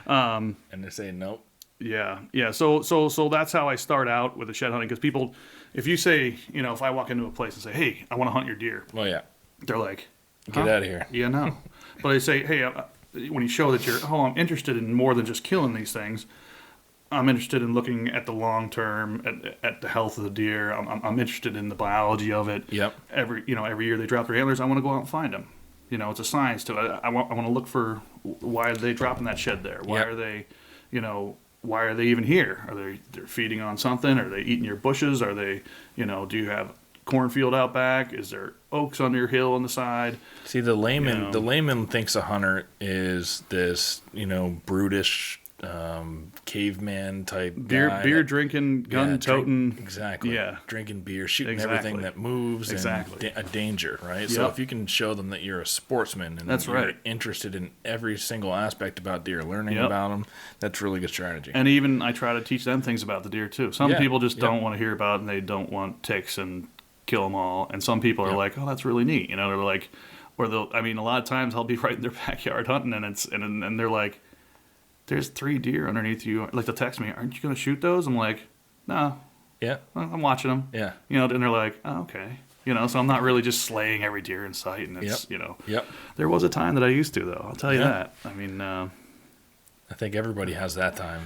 And they say nope. Yeah. So that's how I start out with the shed hunting, because people, if you say, if I walk into a place and say, hey, I want to hunt your deer. Oh yeah. They're like, get out of here. Yeah, no. But I say, hey, when you show that I'm interested in more than just killing these things. I'm interested in looking at the long term, at the health of the deer. I'm interested in the biology of it. Yep. Every year they drop their antlers. I want to go out and find them. It's a science to it. I want to look for why are they dropping that shed there? Why are they, why are they even here? Are they're feeding on something? Are they eating your bushes? Are they, do you have cornfield out back? Is there oaks under your hill on the side? See, the layman thinks a hunter is this, brutish, caveman type guy. Beer drinking, gun toting. Exactly. Yeah. Drinking beer, shooting everything that moves. Exactly. And a danger, right? Yep. So if you can show them that you're a sportsman and that's you're right. interested in every single aspect about deer, learning about them, that's really good strategy. And even I try to teach them things about the deer too. Some people just don't want to hear about it and they don't want ticks and kill them all. And some people are like, oh, that's really neat. They're like, or a lot of times I'll be right in their backyard hunting and they're like, there's 3 deer underneath you. Like, they'll text me, aren't you going to shoot those? I'm like, no. Yeah. I'm watching them. Yeah. And they're like, oh, okay. So I'm not really just slaying every deer in sight. And it's, Yep. There was a time that I used to, though. I'll tell you that. I mean, I think everybody has that time.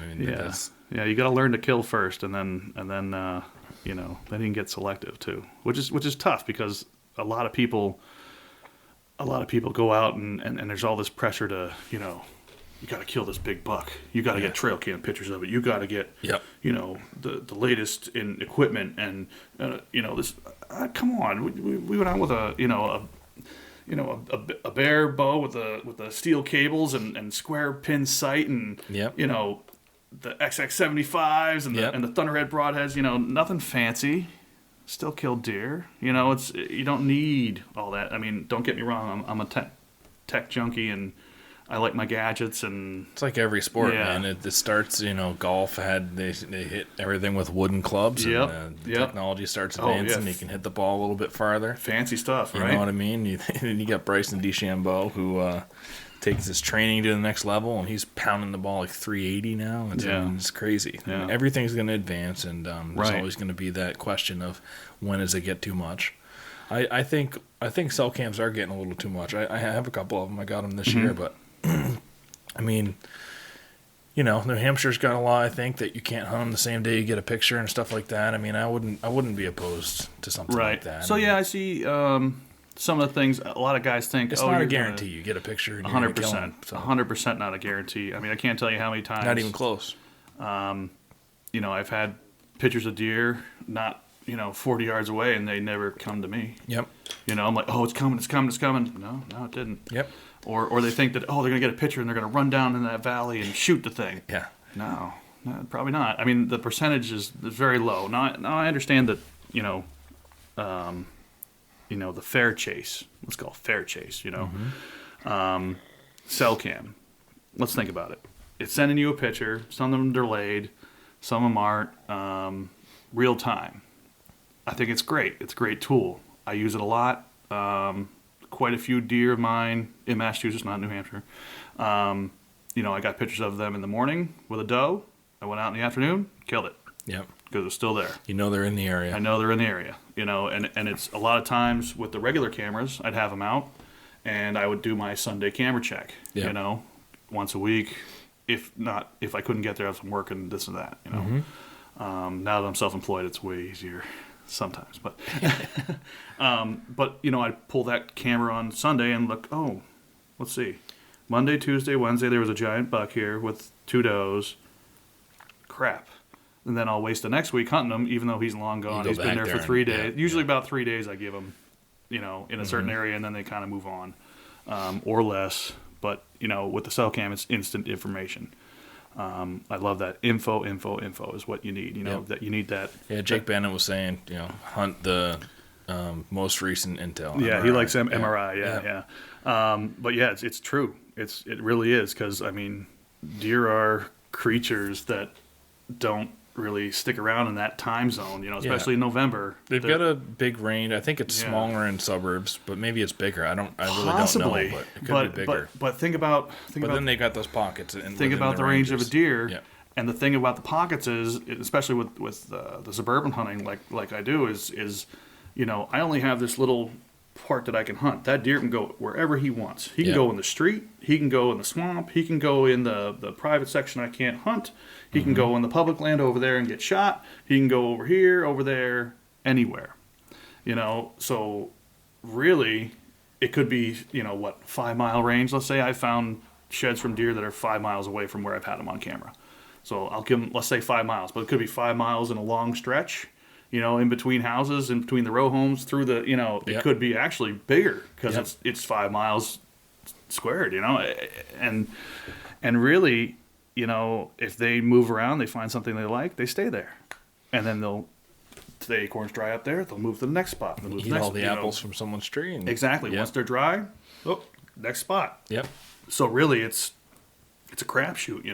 Yeah, you got to learn to kill first, and then you can get selective too, which is tough because a lot of people go out and there's all this pressure to, you got to kill this big buck. You got to get trail cam pictures of it. You got to get, the latest in equipment and, this. Come on, we went out with a bear bow with the steel cables and square pin sight and the XX75s and the Thunderhead broadheads. Nothing fancy. Still killed deer. It's you don't need all that. I mean, don't get me wrong. I'm a tech junkie and I like my gadgets, and it's like every sport, man. It starts, golf they hit everything with wooden clubs, and technology starts advancing. You can hit the ball a little bit farther. Fancy stuff, right? You know what I mean? You got Bryson DeChambeau who takes his training to the next level, and he's pounding the ball like 380 now. It's crazy. Yeah. Everything's going to advance, and there's always going to be that question of when does it get too much. I think cell cams are getting a little too much. I have a couple of them. I got them this year, but I mean, New Hampshire's got a law, I think, that you can't hunt them the same day you get a picture and stuff like that. I mean, I wouldn't be opposed to something like that. So I see some of the things a lot of guys think. It's not a guarantee. You get a picture. 100%. 100% not a guarantee. I mean, I can't tell you how many times. Not even close. I've had pictures of deer not 40 yards away, and they never come to me. Yep. I'm like, oh, it's coming. No, it didn't. Yep. Or they think that, they're going to get a picture and they're going to run down in that valley and shoot the thing. Yeah. No, Probably not. I mean, the percentage is very low. Now I understand that, the fair chase. Let's call it fair chase, Cell cam. Let's think about it. It's sending you a picture. Some of them delayed. Some of them aren't. Real time. I think it's great. It's a great tool. I use it a lot. Quite a few deer of mine in Massachusetts, not New Hampshire. I got pictures of them in the morning with a doe. I went out in the afternoon, killed it. Yep. Because it's still there. They're in the area. I know they're in the area. And it's a lot of times with the regular cameras, I'd have them out, and I would do my Sunday camera check. Yep. Once a week. If I couldn't get there, I was working this and that. Now that I'm self-employed, it's way easier sometimes. But I'd pull that camera on Sunday and look. Oh, let's see. Monday, Tuesday, Wednesday, there was a giant buck here with 2 does. Crap. And then I'll waste the next week hunting him, even though he's long gone. He's been there for 3 days. Usually about 3 days I give him, in a certain area, and then they kind of move on, or less. But, with the cell cam, it's instant information. I love that. Info is what you need. That you need that. Yeah, Jake Bennett was saying, hunt the most recent intel. Yeah, MRI. he likes MRI. Yeah. But yeah, it's true. It really is, because deer are creatures that don't really stick around in that time zone. Especially in November. They've got a big range. I think it's smaller in suburbs, but maybe it's bigger. I really don't know, but it could be bigger. But think about. Then they got those pockets. Think about the range of a deer. Yeah. And the thing about the pockets is, especially with the suburban hunting, like I do, is I only have this little part that I can hunt. That deer can go wherever he wants. He can go in the street. He can go in the swamp. He can go in the private section I can't hunt. He can go in the public land over there and get shot. He can go over here, over there, anywhere. So really, it could be, 5 mile range. Let's say I found sheds from deer that are 5 miles away from where I've had them on camera. So I'll give them, let's say 5 miles, but it could be 5 miles in a long stretch, in between houses, in between the row homes, through the, it could be actually bigger, because it's 5 miles squared, and really, if they move around, they find something they like, they stay there, and then the acorns dry up there, they'll move to the next spot. They'll move eat all the apples from someone's tree. Exactly. Once they're dry, next spot. Yep. So really, it's a crapshoot,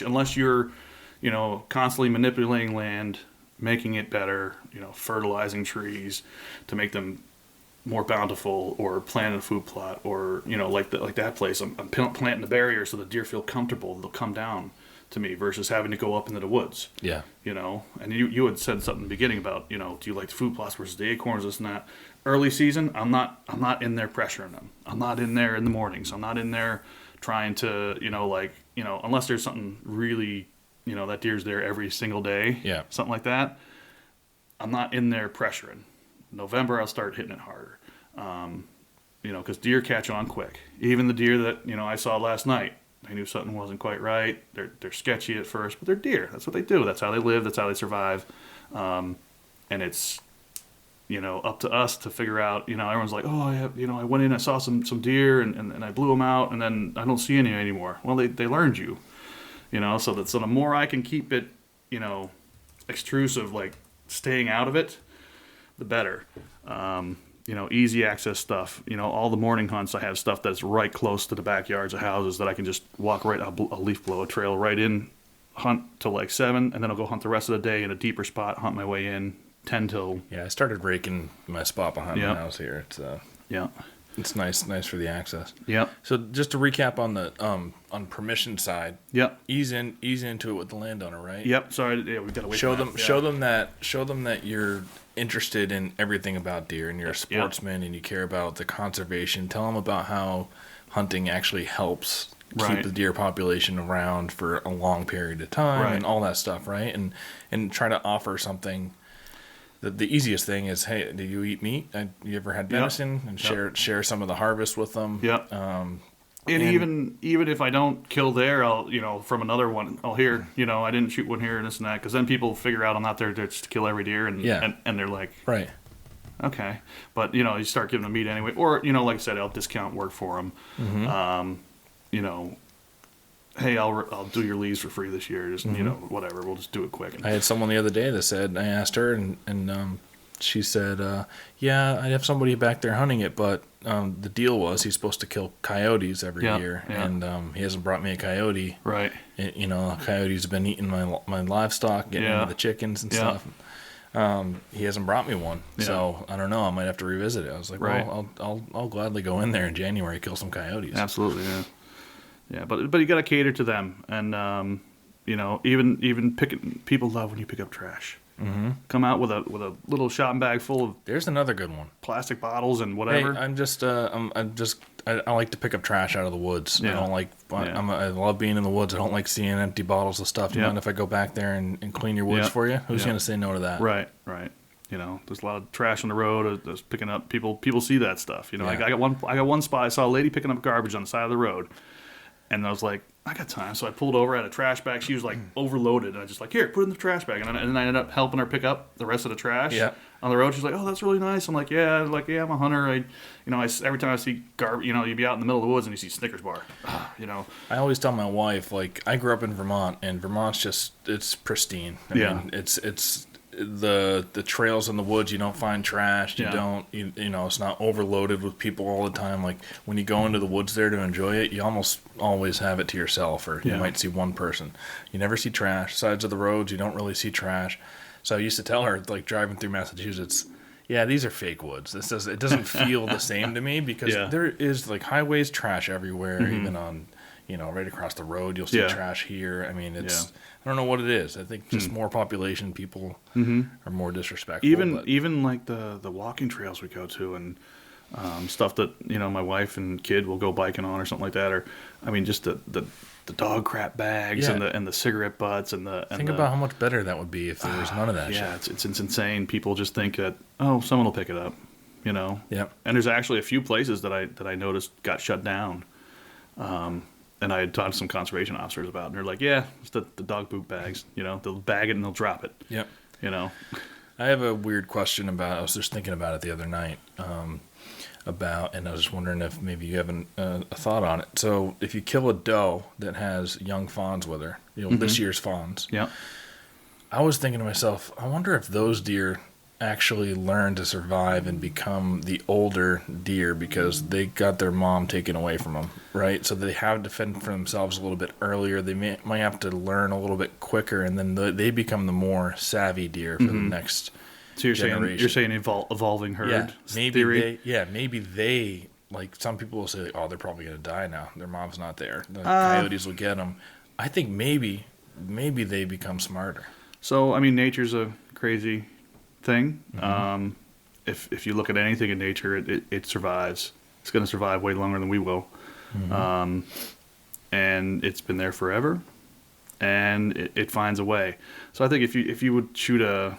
unless you're, constantly manipulating land, making it better, fertilizing trees to make them more bountiful, or planting a food plot, or like that place. I'm planting a barrier so the deer feel comfortable. They'll come down to me versus having to go up into the woods. Yeah. And you had said something in the beginning about do you like the food plots versus the acorns, this and that. Early season, I'm not in there pressuring them. I'm not in there in the mornings. I'm not in there trying to unless there's something really that deer's there every single day. Yeah. Something like that. I'm not in there pressuring. November, I'll start hitting it harder. Because deer catch on quick. Even the deer that, I saw last night, I knew something wasn't quite right. They're sketchy at first, but they're deer. That's what they do. That's how they live. That's how they survive. And it's, up to us to figure out, everyone's like, oh, I went in, I saw some deer and I blew them out, and then I don't see any anymore. Well, they learned you, so the more I can keep it, extrusive, like staying out of it, the better. Easy access stuff. All the morning hunts, I have stuff that's right close to the backyards of houses that I can just walk right. I'll leaf blow a trail right in, hunt till like 7, and then I'll go hunt the rest of the day in a deeper spot. Hunt my way in 10 till. Yeah, I started raking my spot behind my house here. It's it's nice for the access. Yeah. So just to recap on the on permission side. Yep. Ease into it with the landowner, right? Yep. Sorry. Yeah, we've got to wait. Show them that you're interested in everything about deer, and you're a sportsman, and you care about the conservation. Tell them about how hunting actually helps keep the deer population around for a long period of time, and all that stuff, right? And try to offer something. The easiest thing is, hey, do you eat meat? You ever had venison? And share some of the harvest with them. Yep. And even if I don't kill there, I'll from another one, I'll hear I didn't shoot one here and this and that, because then people figure out I'm not there just to kill every deer, and they're like, right, okay, but you start giving them meat anyway, or like I said, I'll discount work for them. Mm-hmm. hey, I'll do your leaves for free this year. Just whatever. We'll just do it quick. I had someone the other day that said, I asked her, and she said, yeah, I have somebody back there hunting it, but the deal was he's supposed to kill coyotes every year, and he hasn't brought me a coyote. Right. Coyotes have been eating my livestock, getting into the chickens and stuff. He hasn't brought me one, so I don't know. I might have to revisit it. I was like, well, I'll gladly go in there in January, kill some coyotes. Absolutely, yeah. But you got to cater to them, and even people love when you pick up trash. Mm-hmm. Come out with a little shopping bag full of. There's another good one. Plastic bottles and whatever. Hey, I like to pick up trash out of the woods. Yeah. I don't like. I love being in the woods. I don't like seeing empty bottles of stuff. Do you mind if I go back there and clean your woods for you? Who's going to say no to that? Right. There's a lot of trash on the road. There's picking up people see that stuff. I got one spot. I saw a lady picking up garbage on the side of the road, and I was like, I got time. So I pulled over, had a trash bag. She was like overloaded. And I just like, here, put it in the trash bag. And then I ended up helping her pick up the rest of the trash on the road. She's like, oh, that's really nice. I'm like, yeah, I'm a hunter. Every time I see garbage, you'd be out in the middle of the woods and you see Snickers bar, I always tell my wife, like, I grew up in Vermont, and Vermont's just, it's pristine. I mean, it's the trails in the woods, you don't find trash. You don't, it's not overloaded with people all the time. Like when you go into the woods there to enjoy it, you almost always have it to yourself, or you might see one person. You never see trash. Sides of the roads, you don't really see trash. So I used to tell her, like driving through Massachusetts, yeah, these are fake woods. It doesn't feel the same to me, because there is like highways trash everywhere, even on, right across the road, you'll see trash here. I mean, it's, I don't know what it is. I think just more population, people are more disrespectful. Even like the walking trails we go to, and stuff that, my wife and kid will go biking on or something like that. Or, I mean, just the dog crap bags and the cigarette butts and the. Think about how much better that would be if there was none of that shit. Yeah, it's insane. People just think that, oh, someone will pick it up, Yep. And there's actually a few places that I noticed got shut down. And I had talked to some conservation officers about it, and they're like, yeah, it's the dog poop bags. They'll bag it and they'll drop it. Yep. I have a weird question I was just thinking about it the other night, and I was just wondering if maybe you have a thought on it. So if you kill a doe that has young fawns with her, this year's fawns. Yeah. I was thinking to myself, I wonder if those deer actually learn to survive and become the older deer because they got their mom taken away from them, right? So they have to fend for themselves a little bit earlier. They might have to learn a little bit quicker, and then they become the more savvy deer for the next generation. You're saying evolving herd theory? Maybe they, like some people will say, oh, they're probably going to die now. Their mom's not there. The coyotes will get them. I think maybe they become smarter. So, I mean, nature's a crazy thing. If you look at anything in nature, it survives. It's going to survive way longer than we will. And it's been there forever, and it finds a way. So I think if you would shoot a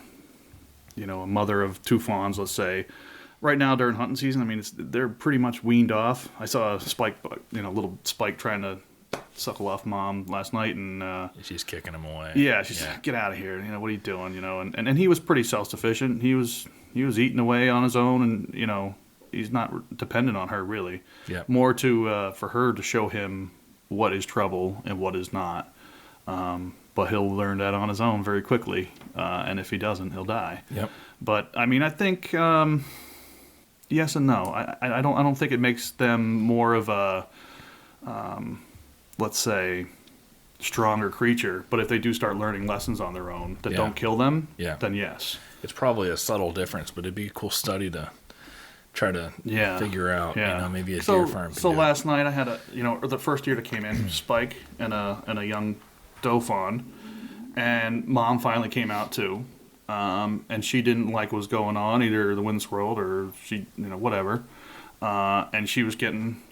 mother of two fawns, let's say, right now during hunting season, I mean, they're pretty much weaned off. I saw a little spike trying to suckle off mom last night, and she's kicking him away. Yeah, she's like, get out of here. What are you doing? And he was pretty self-sufficient. He was eating away on his own, and he's not dependent on her really. Yeah. More to for her to show him what is trouble and what is not. But he'll learn that on his own very quickly, and if he doesn't, he'll die. Yep. But I mean, I think yes and no. I don't think it makes them more of a let's say, stronger creature. But if they do start learning lessons on their own that don't kill them, then yes. It's probably a subtle difference, but it'd be a cool study to try to figure out. Maybe a deer farm. So last night I had the first deer that came in, Spike and a young doe fawn, and mom finally came out too, and she didn't like what was going on, either the wind swirled or she whatever. And she was getting,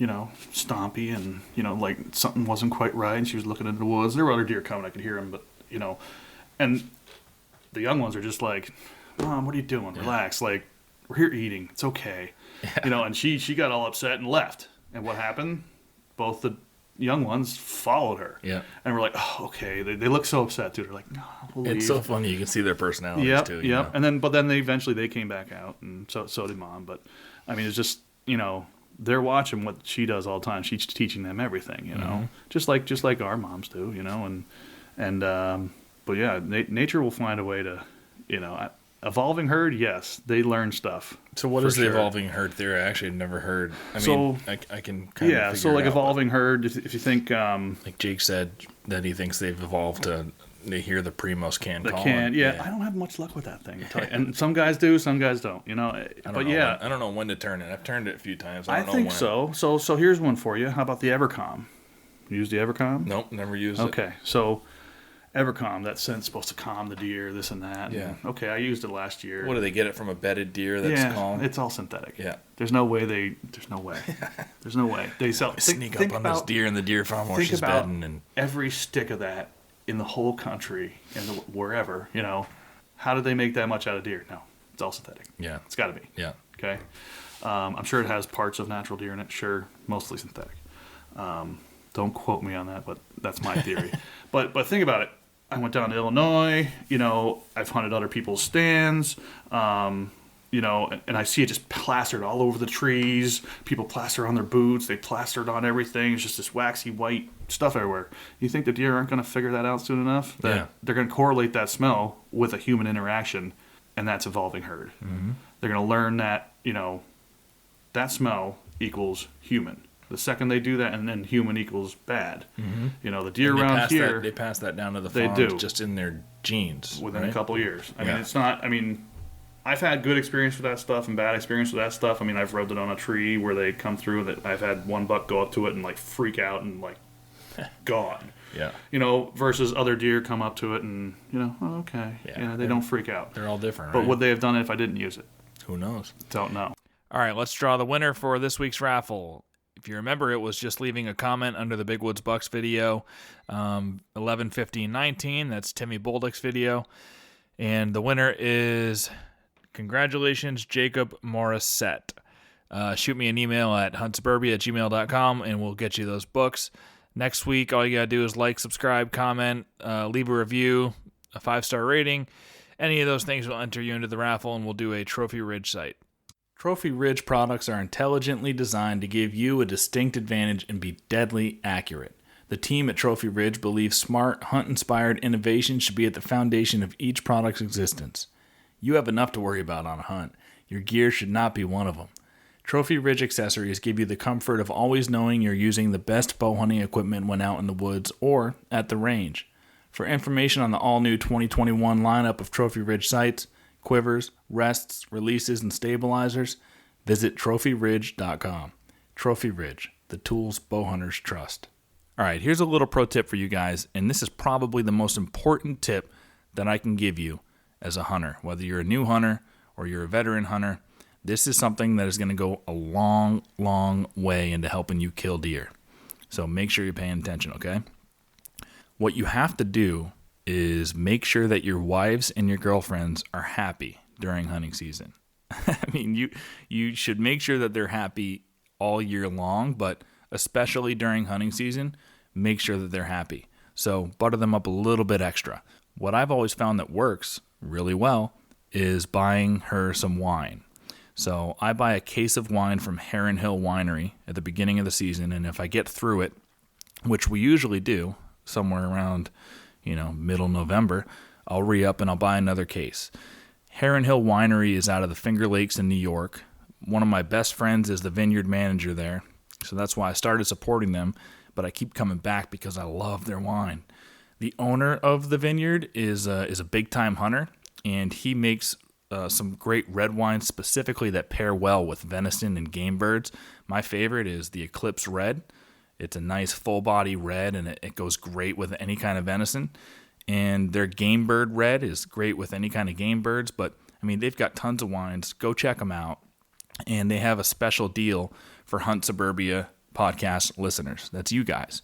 stompy and, like something wasn't quite right. And she was looking into the woods. There were other deer coming. I could hear them, but, and the young ones are just like, Mom, what are you doing? Relax. Like, we're here eating. It's okay. And she got all upset and left. And what happened? Both the young ones followed her. Yeah. And we're like, oh, okay. They look so upset, too. They're like, no, we'll leave. It's so funny. You can see their personalities, too. Yeah. And then, but then they eventually came back out. And so did Mom. But, I mean, it's just, they're watching what she does all the time. She's teaching them everything, you know, just like our moms do, you know, but yeah, nature will find a way to, you know, evolving herd. Yes, they learn stuff. So what is the evolving herd theory? I actually have never heard. I can kind of figure so like it out, evolving herd. If you think, like Jake said that he thinks they've evolved to hear the Primos can call. Yeah, I don't have much luck with that thing. To tell you. And some guys do, some guys don't. You know, I don't know when to turn it. I've turned it a few times. I think so. So here's one for you. How about the Evercom? You use the Evercom? Nope, never used it. Okay, so Evercom, that scent's supposed to calm the deer, this and that. Yeah. Okay, I used it last year. What, do they get it from a bedded deer that's calm? It's all synthetic. Yeah. There's no way. There's no way. They sneak up on this deer in the deer farm while she's bedding. And every stick of that in the whole country and wherever, you know, how did they make that much out of deer? No, it's all synthetic. Yeah. It's got to be. Yeah. Okay. I'm sure it has parts of natural deer in it. Sure, mostly synthetic. Don't quote me on that, but that's my theory. But think about it. I went down to Illinois, you know, I've hunted other people's stands, you know, and I see it just plastered all over the trees. People plaster on their boots. They plastered on everything. It's just this waxy white stuff everywhere. You think the deer aren't going to figure that out soon enough? That they're going to correlate that smell with a human interaction, and that's evolving herd. Mm-hmm. They're going to learn that, you know, that smell equals human. The second they do that, and then human equals bad. Mm-hmm. You know, the deer around here... They pass that down to the farm just in their genes. Within a couple of years. I mean, it's not... I mean, I've had good experience with that stuff and bad experience with that stuff. I mean, I've rubbed it on a tree where they come through that I've had one buck go up to it and, like, freak out and, like, gone. Yeah. You know, versus other deer come up to it and, you know, oh, okay. Yeah. You know, they don't freak out. They're all different, But would they have done it if I didn't use it? Who knows? Don't know. All right, let's draw the winner for this week's raffle. If you remember, it was just leaving a comment under the Big Woods Bucks video, 11/15/19. That's Timmy Boldick's video. And the winner is, congratulations, Jacob Morissette. Shoot me an email at huntsuburbia@gmail.com, and we'll get you those books. Next week, all you got to do is like, subscribe, comment, leave a review, a 5-star rating. Any of those things will enter you into the raffle, and we'll do a Trophy Ridge site. Trophy Ridge products are intelligently designed to give you a distinct advantage and be deadly accurate. The team at Trophy Ridge believes smart, hunt-inspired innovation should be at the foundation of each product's existence. You have enough to worry about on a hunt. Your gear should not be one of them. Trophy Ridge accessories give you the comfort of always knowing you're using the best bow hunting equipment when out in the woods or at the range. For information on the all-new 2021 lineup of Trophy Ridge sights, quivers, rests, releases, and stabilizers, visit trophyridge.com. Trophy Ridge, the tools bow hunters trust. All right, here's a little pro tip for you guys, and this is probably the most important tip that I can give you as a hunter. Whether you're a new hunter or you're a veteran hunter, this is something that is going to go a long, long way into helping you kill deer. So make sure you're paying attention, okay? What you have to do is make sure that your wives and your girlfriends are happy during hunting season. I mean, you should make sure that they're happy all year long, but especially during hunting season, make sure that they're happy. So butter them up a little bit extra. What I've always found that works really well is buying her some wine. So I buy a case of wine from Heron Hill Winery at the beginning of the season, and if I get through it, which we usually do somewhere around middle November, I'll re-up and I'll buy another case. Heron Hill Winery is out of the Finger Lakes in New York. One of my best friends is the vineyard manager there, so that's why I started supporting them, but I keep coming back because I love their wine. The owner of the vineyard is a big-time hunter, and he makes some great red wines specifically that pair well with venison and game birds. My favorite is the Eclipse Red. It's a nice full-body red, and it goes great with any kind of venison. And their Game Bird Red is great with any kind of game birds. But, I mean, they've got tons of wines. Go check them out. And they have a special deal for Hunt Suburbia podcast listeners. That's you guys.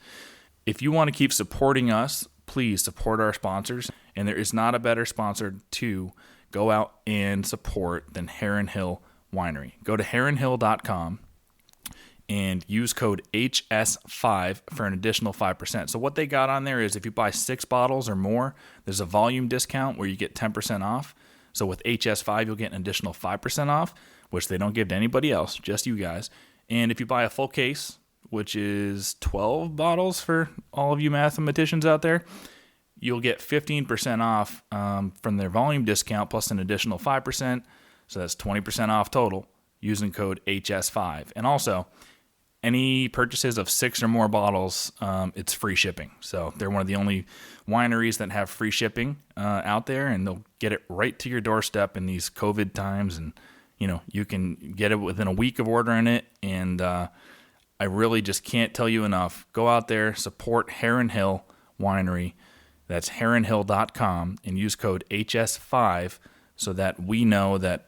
If you want to keep supporting us, please support our sponsors. And there is not a better sponsor to go out and support than Heron Hill Winery. Go to heronhill.com. and use code HS5 for an additional 5%. So what they got on there is if you buy 6 bottles or more, there's a volume discount where you get 10% off. So with HS5, you'll get an additional 5% off, which they don't give to anybody else, just you guys. And if you buy a full case, which is 12 bottles for all of you mathematicians out there, you'll get 15% off from their volume discount plus an additional 5%. So that's 20% off total using code HS5. And also, any purchases of 6 or more bottles, it's free shipping. So they're one of the only wineries that have free shipping out there, and they'll get it right to your doorstep in these COVID times. And, you can get it within a week of ordering it. And I really just can't tell you enough. Go out there, support Heron Hill Winery. That's heronhill.com, and use code HS5 so that we know that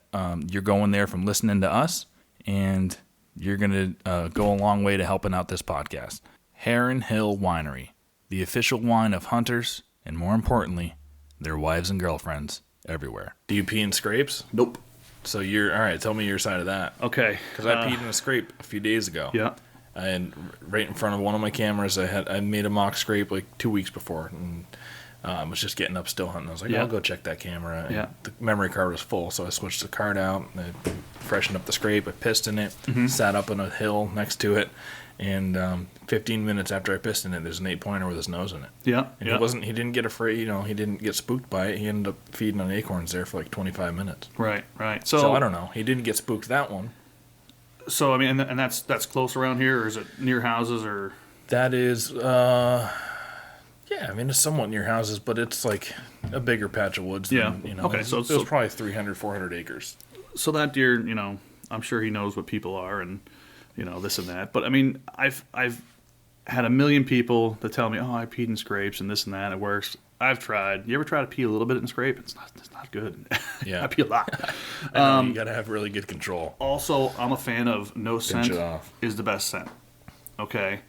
you're going there from listening to us, and you're going to go a long way to helping out this podcast. Heron Hill Winery, the official wine of hunters, and more importantly, their wives and girlfriends everywhere. Do you pee in scrapes? Nope. So all right, tell me your side of that. Okay. Because I peed in a scrape a few days ago. Yeah. And right in front of one of my cameras, I made a mock scrape like 2 weeks before, and I was just getting up still hunting. I was like, I'll go check that camera. And the memory card was full, so I switched the card out. I freshened up the scrape. I pissed in it, sat up on a hill next to it, and 15 minutes after I pissed in it, there's an 8-pointer with his nose in it. Yeah. And he didn't get afraid. He didn't get spooked by it. He ended up feeding on acorns there for like 25 minutes. Right. So I don't know. He didn't get spooked that one. So I mean, and that's close around here, or is it near houses, or? That is, it's somewhat near houses, but it's like a bigger patch of woods. Yeah. Than, Okay. So it was probably 300, 400 acres. So that deer, I'm sure he knows what people are, and this and that. But I mean, I've had a million people that tell me, oh, I peed in scrapes and this and that. It works. I've tried. You ever try to pee a little bit in scrape? It's not good. Yeah. I pee a lot. You got to have really good control. Also, I'm a fan of no scent is the best scent. Okay?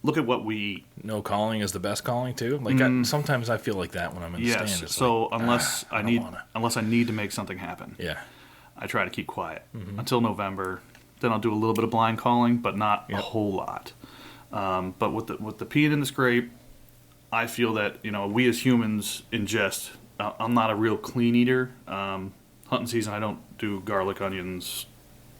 Look at what we eat. No calling is the best calling, too? Like, sometimes I feel like that when I'm in the stand. Yes. It's So like, unless I need to make something happen, I try to keep quiet until November. Then I'll do a little bit of blind calling, but not a whole lot. But with the peeing in the scrape, I feel that we as humans ingest. I'm not a real clean eater. Hunting season, I don't do garlic, onions,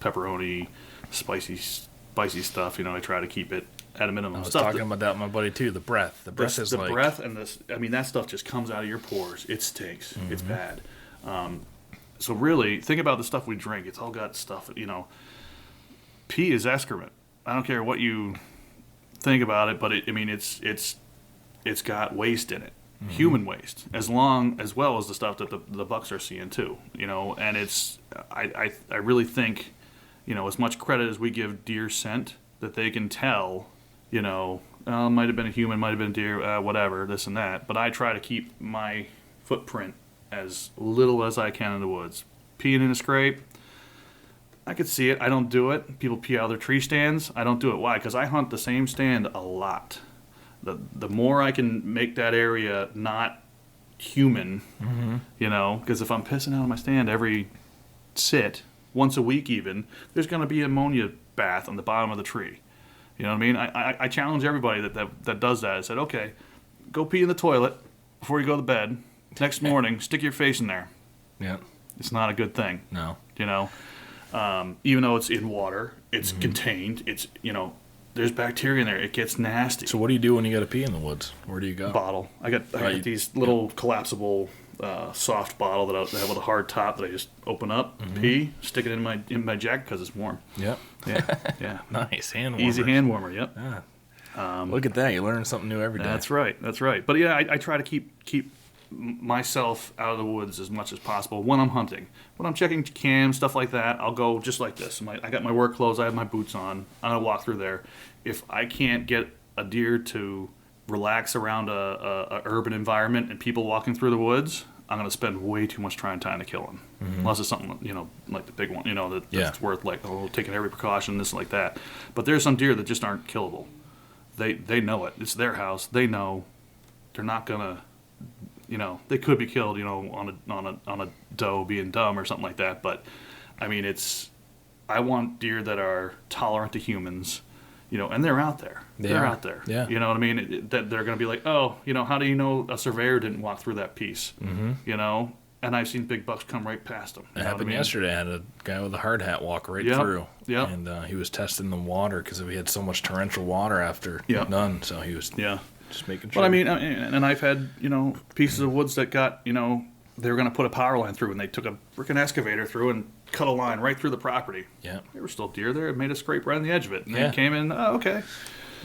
pepperoni, spicy stuff. I try to keep it at a minimum. I was talking about that with my buddy too. The breath. The breath is the like breath and this. I mean, that stuff just comes out of your pores. It stinks. It's bad. So really, think about the stuff we drink. It's all got stuff. Pee is excrement. I don't care what you think about it, but it's got waste in it, human waste, as well as the stuff that the bucks are seeing too. And I really think, as much credit as we give deer scent, that they can tell, might have been a human, might have been a deer, whatever, this and that. But I try to keep my footprint as little as I can in the woods. Peeing in a scrape, I could see it. I don't do it. People pee out of their tree stands. I don't do it. Why? Because I hunt the same stand a lot. The more I can make that area not human, because if I'm pissing out of my stand every sit, once a week even, there's going to be ammonia bath on the bottom of the tree. You know what I mean? I challenge everybody that does that. I said, okay, go pee in the toilet before you go to bed. Next morning, stick your face in there. Yeah. It's not a good thing. No. Even though it's in water, it's contained, it's, there's bacteria in there. It gets nasty. So what do you do when you got to pee in the woods? Where do you go? Bottle. I got these little collapsible soft bottle that I have with a hard top that I just open up, pee, stick it in my jacket because it's warm. Yep. Yeah. Nice hand warmer. Easy hand warmer. Yep. Yeah. Look at that. You learn something new every day. That's right. But yeah, I try to keep myself out of the woods as much as possible when I'm hunting. When I'm checking cams, stuff like that, I'll go just like this. I got my work clothes, I have my boots on, I'm gonna walk through there. If I can't get a deer to relax around a urban environment and people walking through the woods, I'm gonna spend way too much time to kill him. Unless it's something like the big one, that's worth taking every precaution, this and like that. But there's some deer that just aren't killable. They know it. It's their house. They know. They're not gonna. They could be killed, on a doe being dumb or something like that. But, I mean, I want deer that are tolerant to humans, and they're out there. They're out there. Yeah. You know what I mean? That they're going to be like, oh, how do you know a surveyor didn't walk through that piece? And I've seen big bucks come right past them. It happened yesterday. I had a guy with a hard hat walk right through. Yeah. And he was testing the water because we had so much torrential water after none. So he was just making sure. But I mean, and I've had, pieces of woods that got, they were going to put a power line through, and they took a freaking excavator through and cut a line right through the property. Yeah. There were still deer there. It made a scrape right on the edge of it. And they came in, okay.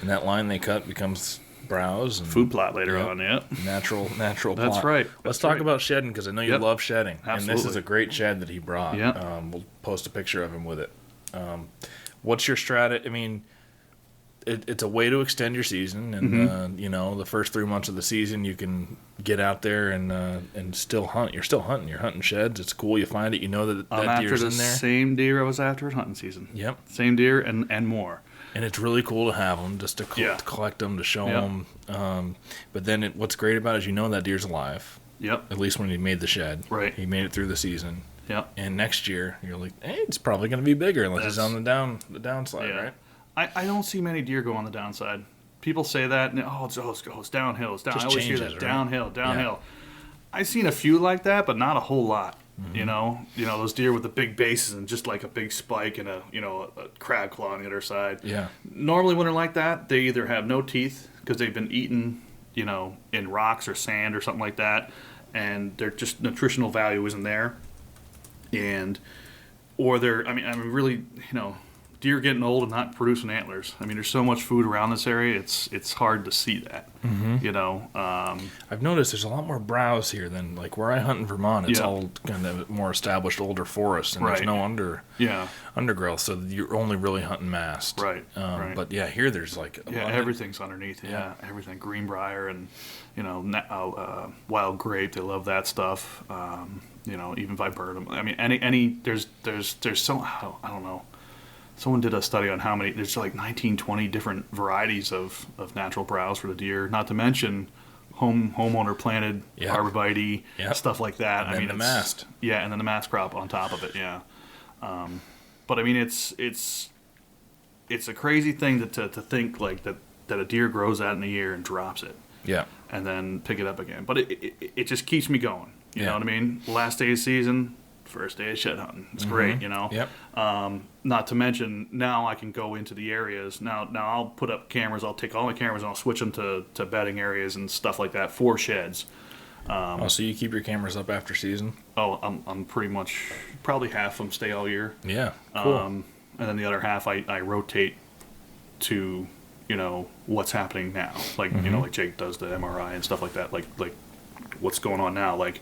And that line they cut becomes browse and food plot later on. Natural plot. That's right. Let's talk about shedding, because I know you love shedding. Absolutely. And this is a great shed that he brought. We'll post a picture of him with it. What's your strategy? I mean, it's a way to extend your season, and the first 3 months of the season you can get out there and still hunt. You're still hunting. You're hunting sheds. It's cool. You find it. You know that deer's in there. Same deer I was after at hunting season. Yep. Same deer and more. And it's really cool to have them, just to collect them, to show them. But then what's great about it is that deer's alive. Yep. At least when he made the shed. Right. He made it through the season. Yep. And next year, you're like, hey, it's probably going to be bigger unless he's on the downside, right? I don't see many deer go on the downside. People say that, and it's downhill. It's down. Just I always hear changes, that, right? downhill. Yeah. I've seen a few like that, but not a whole lot. Those deer with the big bases and just like a big spike and a crab claw on the other side. Yeah. Normally when they're like that, they either have no teeth because they've been eaten, in rocks or sand or something like that, and their just nutritional value isn't there. Or they're, really, deer getting old and not producing antlers. There's so much food around this area, it's hard to see that. I've noticed there's a lot more browse here than like where I hunt in Vermont. It's all kind of more established older forest, and there's no undergrowth, so you're only really hunting mast. Right. But here there's like everything's underneath. Everything, greenbrier and wild grape. They love that stuff. Even viburnum. There's so, I don't know. Someone did a study on how many, there's like 19, 20 different varieties of natural browse for the deer, not to mention homeowner planted arborvitae, stuff like that. And then the mast. Yeah, and then the mast crop on top of it, but it's a crazy thing to think like that a deer grows that in a year and drops it. Yeah. And then pick it up again. But it just keeps me going. You know what I mean? Last day of season, first day of shed hunting. It's great, Yep. Not to mention, now I can go into the areas. Now I'll put up cameras. I'll take all my cameras and I'll switch them to bedding areas and stuff like that for sheds. So you keep your cameras up after season? Oh, I'm pretty much, probably half of them stay all year. Yeah, cool. And then the other half I rotate to, what's happening now. Like, like Jake does the MRI and stuff like that. Like what's going on now. Like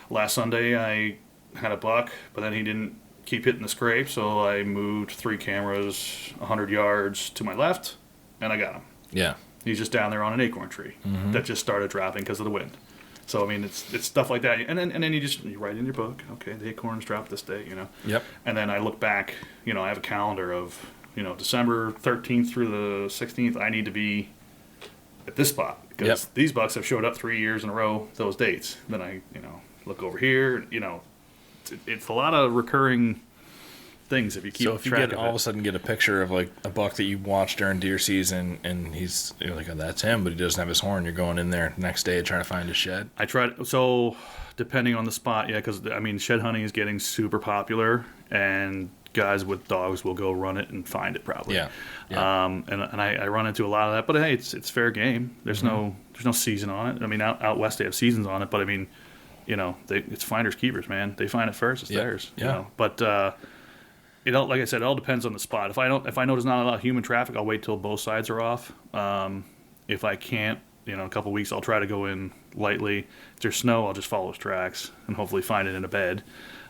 last Sunday I had a buck, but then he didn't keep hitting the scrape, so I moved 3 cameras 100 yards to my left, and I got him. Yeah. He's just down there on an acorn tree that just started dropping because of the wind. So it's stuff like that, and then you write in your book, okay, the acorns dropped this day, Yep. And then I look back, I have a calendar of, December 13th through the 16th, I need to be at this spot because these bucks have showed up 3 years in a row those dates. Then I, look over here, it's a lot of recurring things if you keep track of it. So if you all of a sudden get a picture of like a buck that you watched during deer season and you're like, oh, that's him, but he doesn't have his horn, you're going in there next day trying to find his shed? So depending on the spot, because shed hunting is getting super popular and guys with dogs will go run it and find it probably. Yeah. And I run into a lot of that, but hey, it's fair game. There's no season on it. Out west they have seasons on it, but it's finders keepers, man. They find it first, it's theirs. But like I said, it all depends on the spot. If I know there's not a lot of human traffic, I'll wait till both sides are off. If I can't, in a couple of weeks, I'll try to go in lightly. If there's snow, I'll just follow his tracks and hopefully find it in a bed.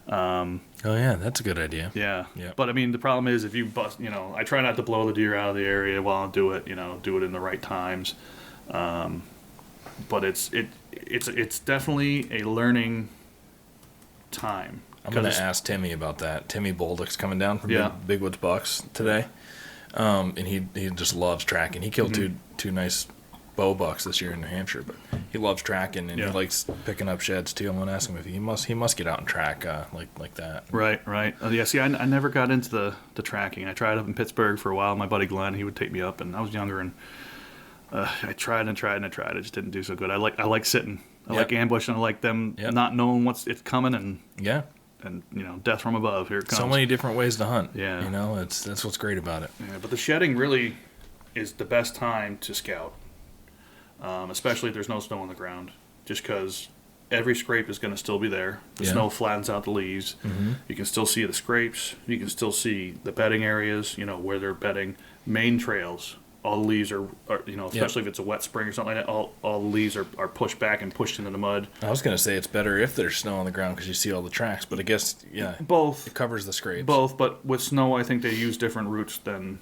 That's a good idea. Yeah. But the problem is if you bust, I try not to blow the deer out of the area while I do it. Do it in the right times. But it's definitely a learning time. I'm going to ask Timmy about that. Timmy Bolduc's coming down from Big Woods Bucks today, and he just loves tracking. He killed two nice bow bucks this year in New Hampshire, but he loves tracking and he likes picking up sheds too. I'm going to ask him if he must get out and track like that. Right. See, I never got into the tracking. I tried up in Pittsburgh for a while. My buddy Glenn, he would take me up, and I was younger and. I tried. I just didn't do so good. I like sitting. I like ambush, and I like them not knowing it's coming, and death from above. Here it comes. So many different ways to hunt. Yeah. That's what's great about it. Yeah, but the shedding really is the best time to scout, especially if there's no snow on the ground, just because every scrape is going to still be there. The snow flattens out the leaves. Mm-hmm. You can still see the scrapes. You can still see the bedding areas, where they're bedding. Main trails, all the leaves are especially if it's a wet spring or something like that, all the leaves are pushed back and pushed into the mud. I was going to say it's better if there's snow on the ground because you see all the tracks, but I guess, both. It covers the scrapes. Both, but with snow, I think they use different routes than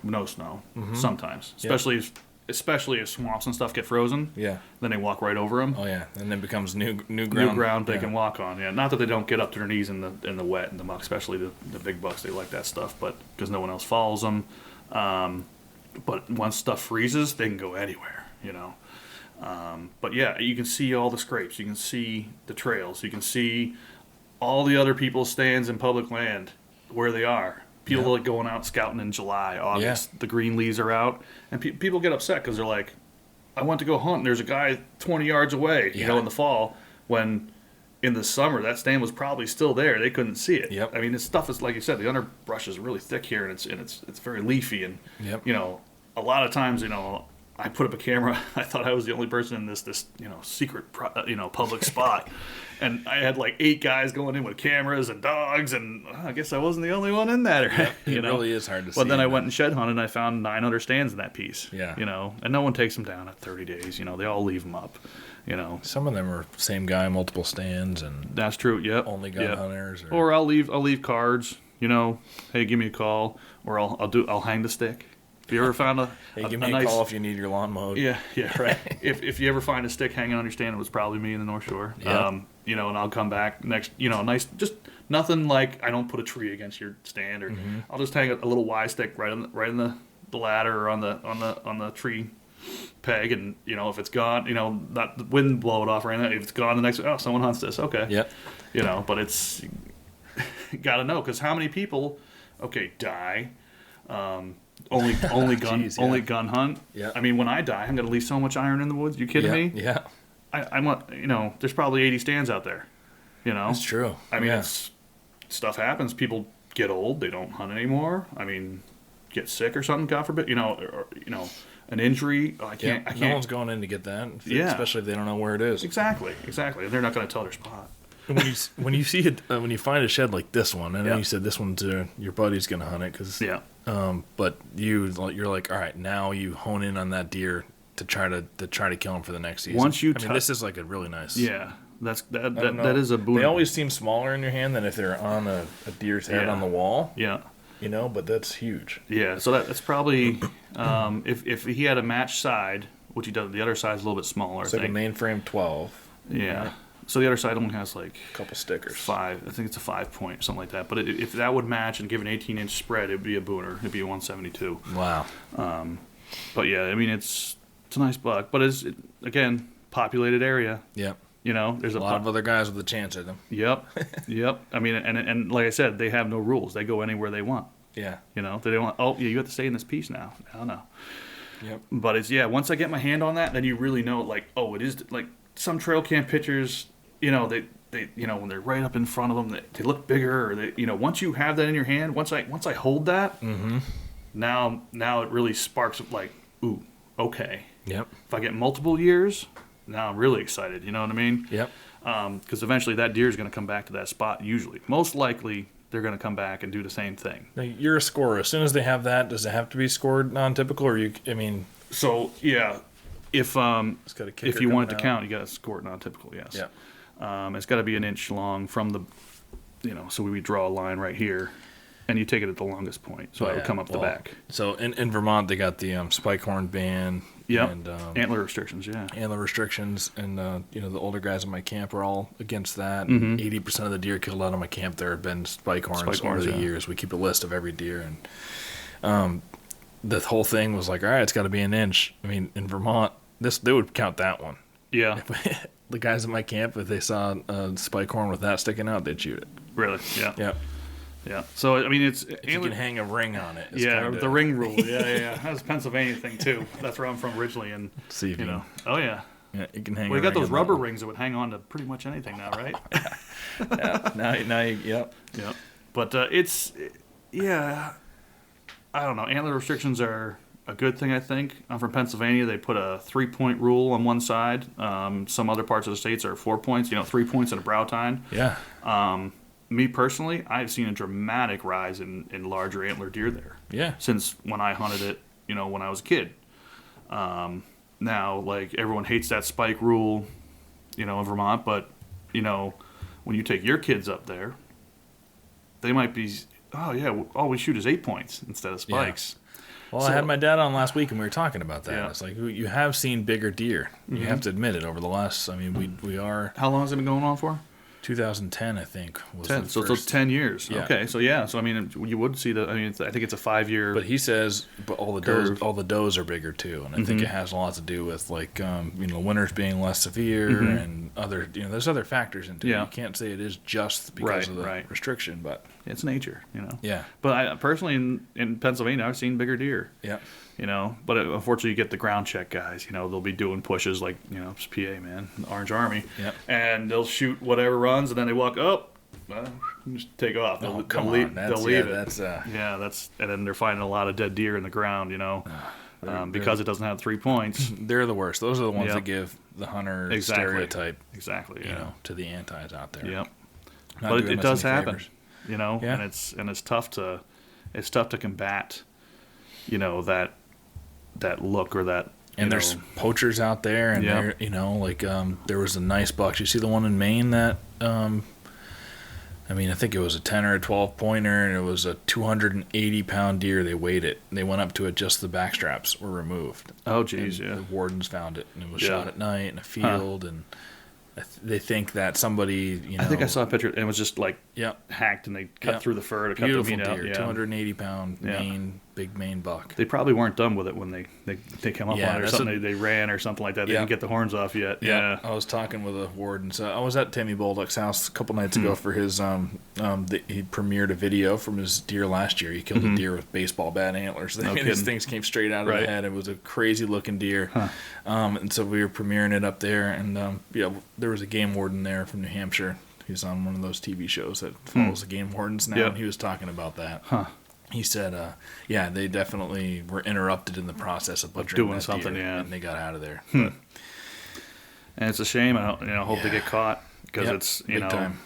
no snow sometimes, especially if swamps and stuff get frozen. Yeah. Then they walk right over them. Oh yeah, and then it becomes new ground. New ground they can walk on. Yeah, not that they don't get up to their knees in the wet and the muck, especially the big bucks. They like that stuff, but because no one else follows them. But once stuff freezes, they can go anywhere. But yeah, you can see all the scrapes. You can see the trails. You can see all the other people's stands in public land where they are. People like going out scouting in July, August. Yeah. The green leaves are out, and people get upset because they're like, "I went to go hunt, and there's a guy 20 yards away." In the fall, when in the summer that stand was probably still there, they couldn't see it. Yep. I mean, this stuff is like you said, the underbrush is really thick here, and it's very leafy, and a lot of times, I put up a camera. I thought I was the only person in this secret public spot, and I had like 8 guys going in with cameras and dogs, and I guess I wasn't the only one in that. It really is hard to see. But then I went and shed hunted, and I found 900 stands in that piece. Yeah. And no one takes them down at 30 days. They all leave them up. Some of them are same guy, multiple stands, and that's true. Yep. Only gun hunters. Or I'll leave cards. Hey, give me a call, or I'll hang the stick. If you ever found hey, give me a call if you need your lawn mowed. Yeah, right. if you ever find a stick hanging on your stand, it was probably me in the North Shore. Yeah. And I'll come back next. Nice, just nothing like I don't put a tree against your stand, or I'll just hang a little Y stick right in the ladder or on the tree peg, and if it's gone, not the wind blow it off or anything. If it's gone, the next someone hunts this. Okay. Yeah. But it's got to know, because how many people die. Only gun Jeez, only gun hunt. Yeah. I mean, when I die, I'm going to leave so much iron in the woods. You kidding me? Yeah. I want there's probably 80 stands out there. That's true. I mean, stuff happens. People get old. They don't hunt anymore. I mean, get sick or something. God forbid. Or an injury. I can't. No one's going in to get that. Especially if they don't know where it is. Exactly. And they're not going to tell their spot. When you see it, when you find a shed like this one, I know you said this one's your buddy's going to hunt it because but you're like, all right, now you hone in on that deer to try to kill him for the next season. This is like a really nice. Yeah, that is a boon. They always seem smaller in your hand than if they're on a deer's head on the wall. Yeah. But that's huge. Yeah, so that's probably if he had a match side, which he does, the other side's a little bit smaller. It's like a mainframe 12. Yeah. Right? So the other side only has like a couple stickers. 5. I think it's a 5-point, something like that. But if that would match and give an 18-inch spread, it'd be a booner. It'd be a 172. Wow. But yeah, I mean it's a nice buck, but it's again populated area. Yep. There's a lot of other guys with a chance at them. Yep. I mean, and like I said, they have no rules. They go anywhere they want. Yeah. They don't want. Oh, yeah, you have to stay in this piece now. No. Yep. But it's once I get my hand on that, then you really know like, oh, it is like some trail cam pictures. They when they're right up in front of them, they look bigger. Or they, once you have that in your hand, once I hold that, now it really sparks like, ooh, okay. Yep. If I get multiple years, now I'm really excited. You know what I mean? Yep. Because eventually that deer is going to come back to that spot. Usually, most likely, they're going to come back and do the same thing. Now, you're a scorer. As soon as they have that, does it have to be scored non-typical, or So yeah, if you want it to count, you got to score it non-typical. Yes. Yeah. It's got to be an inch long from the, so we draw a line right here, and you take it at the longest point. So it would come up the back. So in Vermont, they got the spike horn ban. Yep. And antler restrictions. Yeah. Antler restrictions, and the older guys in my camp are all against that. 80% of the deer killed out of my camp there have been spike horns over the years. We keep a list of every deer, and the whole thing was like, all right, it's got to be an inch. I mean, in Vermont, they would count that one. Yeah. The guys in my camp, if they saw a spike horn with that sticking out, they'd shoot it. Really? Yeah. Yeah. Yeah. So I mean, if you can hang a ring on it. The ring rule. Yeah. That's a Pennsylvania thing too. That's where I'm from originally, and see if Oh yeah. Yeah, you can hang. Well, you got those on rubber that rings that would hang on to pretty much anything now, right? Yep. But I don't know. Antler restrictions are a good thing, I think. I'm from Pennsylvania. They put a 3-point rule on one side. Some other parts of the states are 4 points. 3 points and a brow tine. Yeah. Me personally, I've seen a dramatic rise in larger antler deer there. Yeah. Since when I hunted it, when I was a kid. Now, like, everyone hates that spike rule, in Vermont, but, when you take your kids up there, they might be, all we shoot is 8 points instead of spikes. Yeah. Well, I had my dad on last week, and we were talking about that. Yeah. It's like, you have seen bigger deer. You have to admit it over the last, we are... How long has it been going on for? 2010, I think, was 10. the So first. it's 10 years. Yeah. Okay, so you would see the. I think it's a 5-year. But he says, all the does are bigger too, and I think it has a lot to do with winters being less severe and other there's other factors into it. You can't say it is just because of the restriction, but it's nature, Yeah. But I personally in Pennsylvania, I've seen bigger deer. Yeah. But unfortunately, you get the ground check guys. They'll be doing pushes like it's PA, man, the Orange Army. Yep. And they'll shoot whatever runs, and then they walk up, just take off. They'll leave. They'll leave it. That's and then they're finding a lot of dead deer in the ground. Because it doesn't have 3 points. They're the worst. Those are the ones that give the hunter stereotype. Exactly. To the antis out there. Yep. Not But doing it us does any happen. favors. And it's tough to combat. That look or that. And there's poachers out there, and they're, there was a nice buck. You see the one in Maine that, I think it was a 10 or a 12 pointer, and it was a 280-pound deer. They weighed it. They went up to it, just the backstraps were removed. Oh, geez, and yeah. The wardens found it, and it was shot at night in a field, and they think that somebody, I think I saw a picture, and it was just like Yep. hacked, and they cut through the fur to Beautiful cut the meat out. deer, Yeah. 280-pound big Maine buck. They probably weren't done with it when they come up on it or something. They ran or something like that. They didn't get the horns off yet. Yeah. I was talking with a warden. So I was at Timmy Bolduck's house a couple nights ago for his he premiered a video from his deer last year. He killed a deer with baseball bat antlers. These things came straight out of the head. It was a crazy looking deer. And so we were premiering it up there, and there was a game warden there from New Hampshire. He's on one of those TV shows that follows the game wardens now, and he was talking about that. He said, they definitely were interrupted in the process of butchering doing that something, deer, and they got out of there. And it's a shame. I hope they get caught, because it's big time.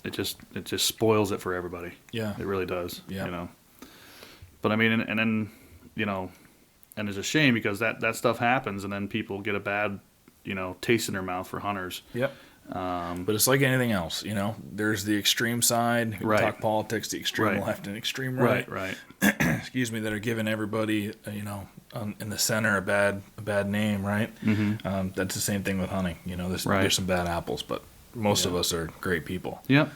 It just spoils it for everybody. Yeah, it really does. Yeah. But and then and it's a shame because that stuff happens, and then people get a bad taste in their mouth for hunters. Yep. But it's like anything else, There's the extreme side. We talk politics, the extreme left and extreme right. Right. Excuse me, that are giving everybody, in the center a bad name, right? Mm-hmm. That's the same thing with hunting. There's some bad apples, but most of us are great people. Yep.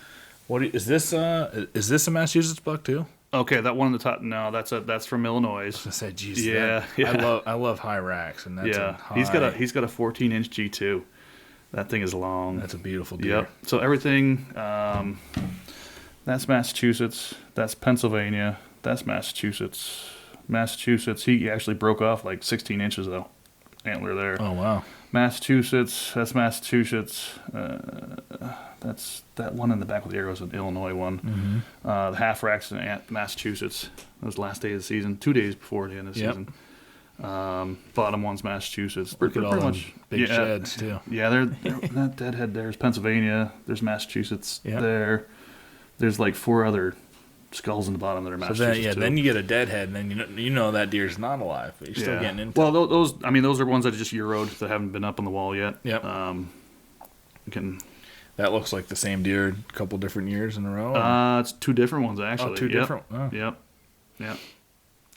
What is this? Is this a Massachusetts buck too? Okay, that one on the top. No, that's from Illinois. I said, geez, yeah. I love high racks, and that's he's got a 14-inch G2. That thing is long. That's a beautiful deer. Yep. So everything, that's Massachusetts. That's Pennsylvania. That's Massachusetts. He actually broke off like 16 inches though. Antler there. Oh wow. Massachusetts. That's Massachusetts. That's that one in the back with the arrows, an Illinois one. Mm-hmm. The half racks in Massachusetts. That was the last day of the season. 2 days before the end of the season. Bottom one's Massachusetts. Look at all much big sheds too. Yeah, that deadhead there's Pennsylvania. There's Massachusetts there. There's like 4 other skulls in the bottom that are Massachusetts. Then you get a deadhead, and then you know that deer's not alive, but you're still getting into. Well, those are ones that are just Euroed that haven't been up on the wall yet. Yep. That looks like the same deer a couple different years in a row. It's 2 different ones actually. Oh, 2 different. Oh. Yep.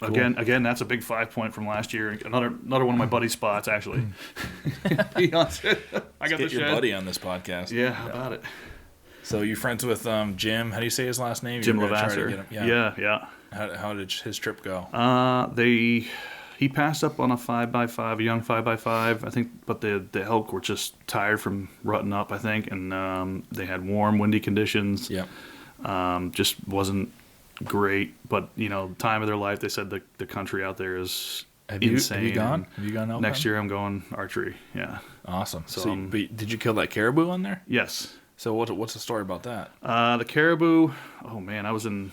Cool. Again, that's a big 5-point from last year. Another one of my buddy's spots, actually. I got get your buddy on this podcast. Yeah, how about it? So you're friends with Jim? How do you say his last name? Jim Levasseur. Yeah. How did his trip go? He passed up on a 5x5, a young 5x5, I think, but the elk were just tired from rutting up, I think, and they had warm, windy conditions. Yeah. Just wasn't great, but time of their life, they said the country out there is insane. Have you gone? Have you gone elk Next hunting? year I'm going archery. Yeah. Awesome. So, So, did you kill that caribou on there? Yes. So what's the story about that? The caribou. Oh man, I was in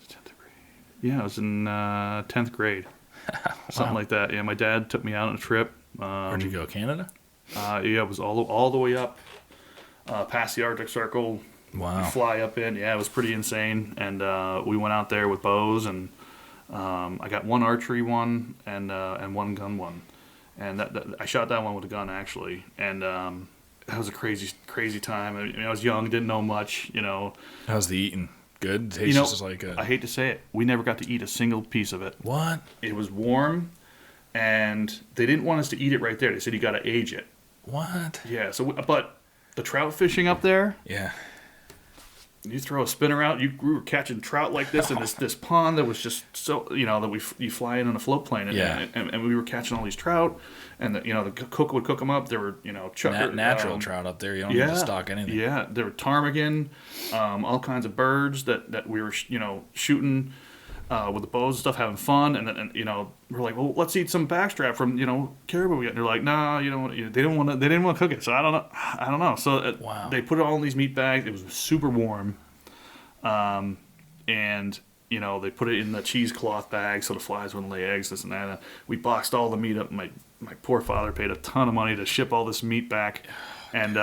10th grade. Yeah, I was in 10th grade. Something like that. Yeah, my dad took me out on a trip. Where'd you go? Canada? Yeah, it was all the way up past the Arctic Circle. Wow. Fly up in. Yeah, it was pretty insane. And we went out there with bows, and I got one archery one and one gun one. And that I shot that one with a gun actually. And that was a crazy time. I mean, I was young, didn't know much, you know. How's the eating? Good? Tastes just like I hate to say it, we never got to eat a single piece of it. What? It was warm, and they didn't want us to eat it right there. They said you got to age it. What? Yeah. So, but the trout fishing up there, Yeah. you throw a spinner out, we were catching trout like this in this pond that was just so, you know, that you fly in on a float plane, and we were catching all these trout, and the cook would cook them up. There were Natural trout up there. You don't need to stock anything. Yeah, there were ptarmigan, all kinds of birds that we were shooting with the bows and stuff, having fun, and we're like, well, let's eat some backstrap from caribou. And they're like, nah, they didn't want to cook it. So I don't know. So Wow. They put it all in these meat bags. It was super warm, and they put it in the cheesecloth bag so the flies wouldn't lay eggs. This and that. And we boxed all the meat up. My poor father paid a ton of money to ship all this meat back, and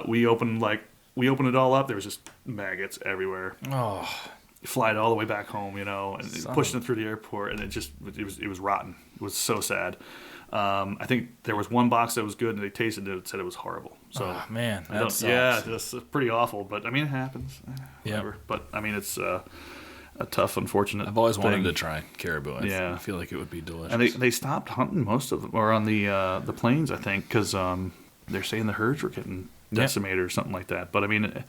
we opened it all up. There was just maggots everywhere. Oh. Fly it all the way back home, and Son pushing it through the airport, and it was rotten. It was so sad. I think there was one box that was good, and they tasted it and said it was horrible. So Oh, man, that sucks. yeah, it's pretty awful. But I mean, it happens. Whatever. Yep. But I mean, it's a tough, unfortunate. I've always wanted thing. to try caribou. Yeah. I feel like it would be delicious. And they stopped hunting most of them, or on the plains, I think, because they're saying the herds were getting decimated or something like that. But I mean,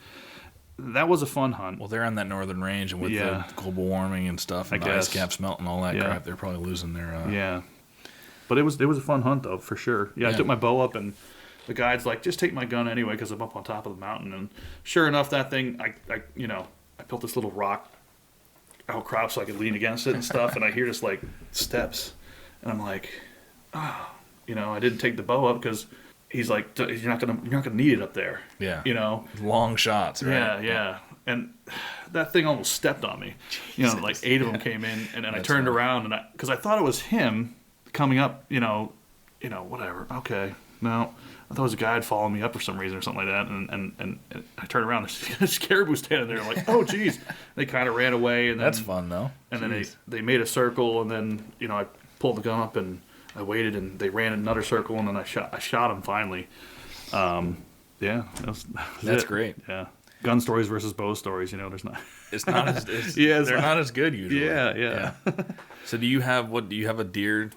that was a fun hunt. Well, they're on that northern range, and with the global warming and stuff, and the ice caps melting, all that crap, they're probably losing their. Yeah, but it was a fun hunt though, for sure. Yeah, I took my bow up, and the guide's like, just take my gun anyway, because I'm up on top of the mountain. And sure enough, that thing, I built this little rock outcrop so I could lean against it and stuff, and I hear just like steps, and I'm like, I didn't take the bow up because. He's like, you're not gonna need it up there. Yeah. Long shots, right? Yeah. And that thing almost stepped on me. Jesus. Like 8 of them came in, and then I turned around, and because I thought it was him coming up. Whatever. Okay. No, I thought it was a guide following me up for some reason or something like that. And I turned around, there's caribou standing there. I'm like, oh geez. They kind of ran away, and then, That's fun though. And then they made a circle, and then I pulled the gun up and. I waited, and they ran another circle, and then I shot him finally. That's great. Yeah, gun stories versus bow stories. There's not. It's not as they're not as good usually. Yeah. So do you have a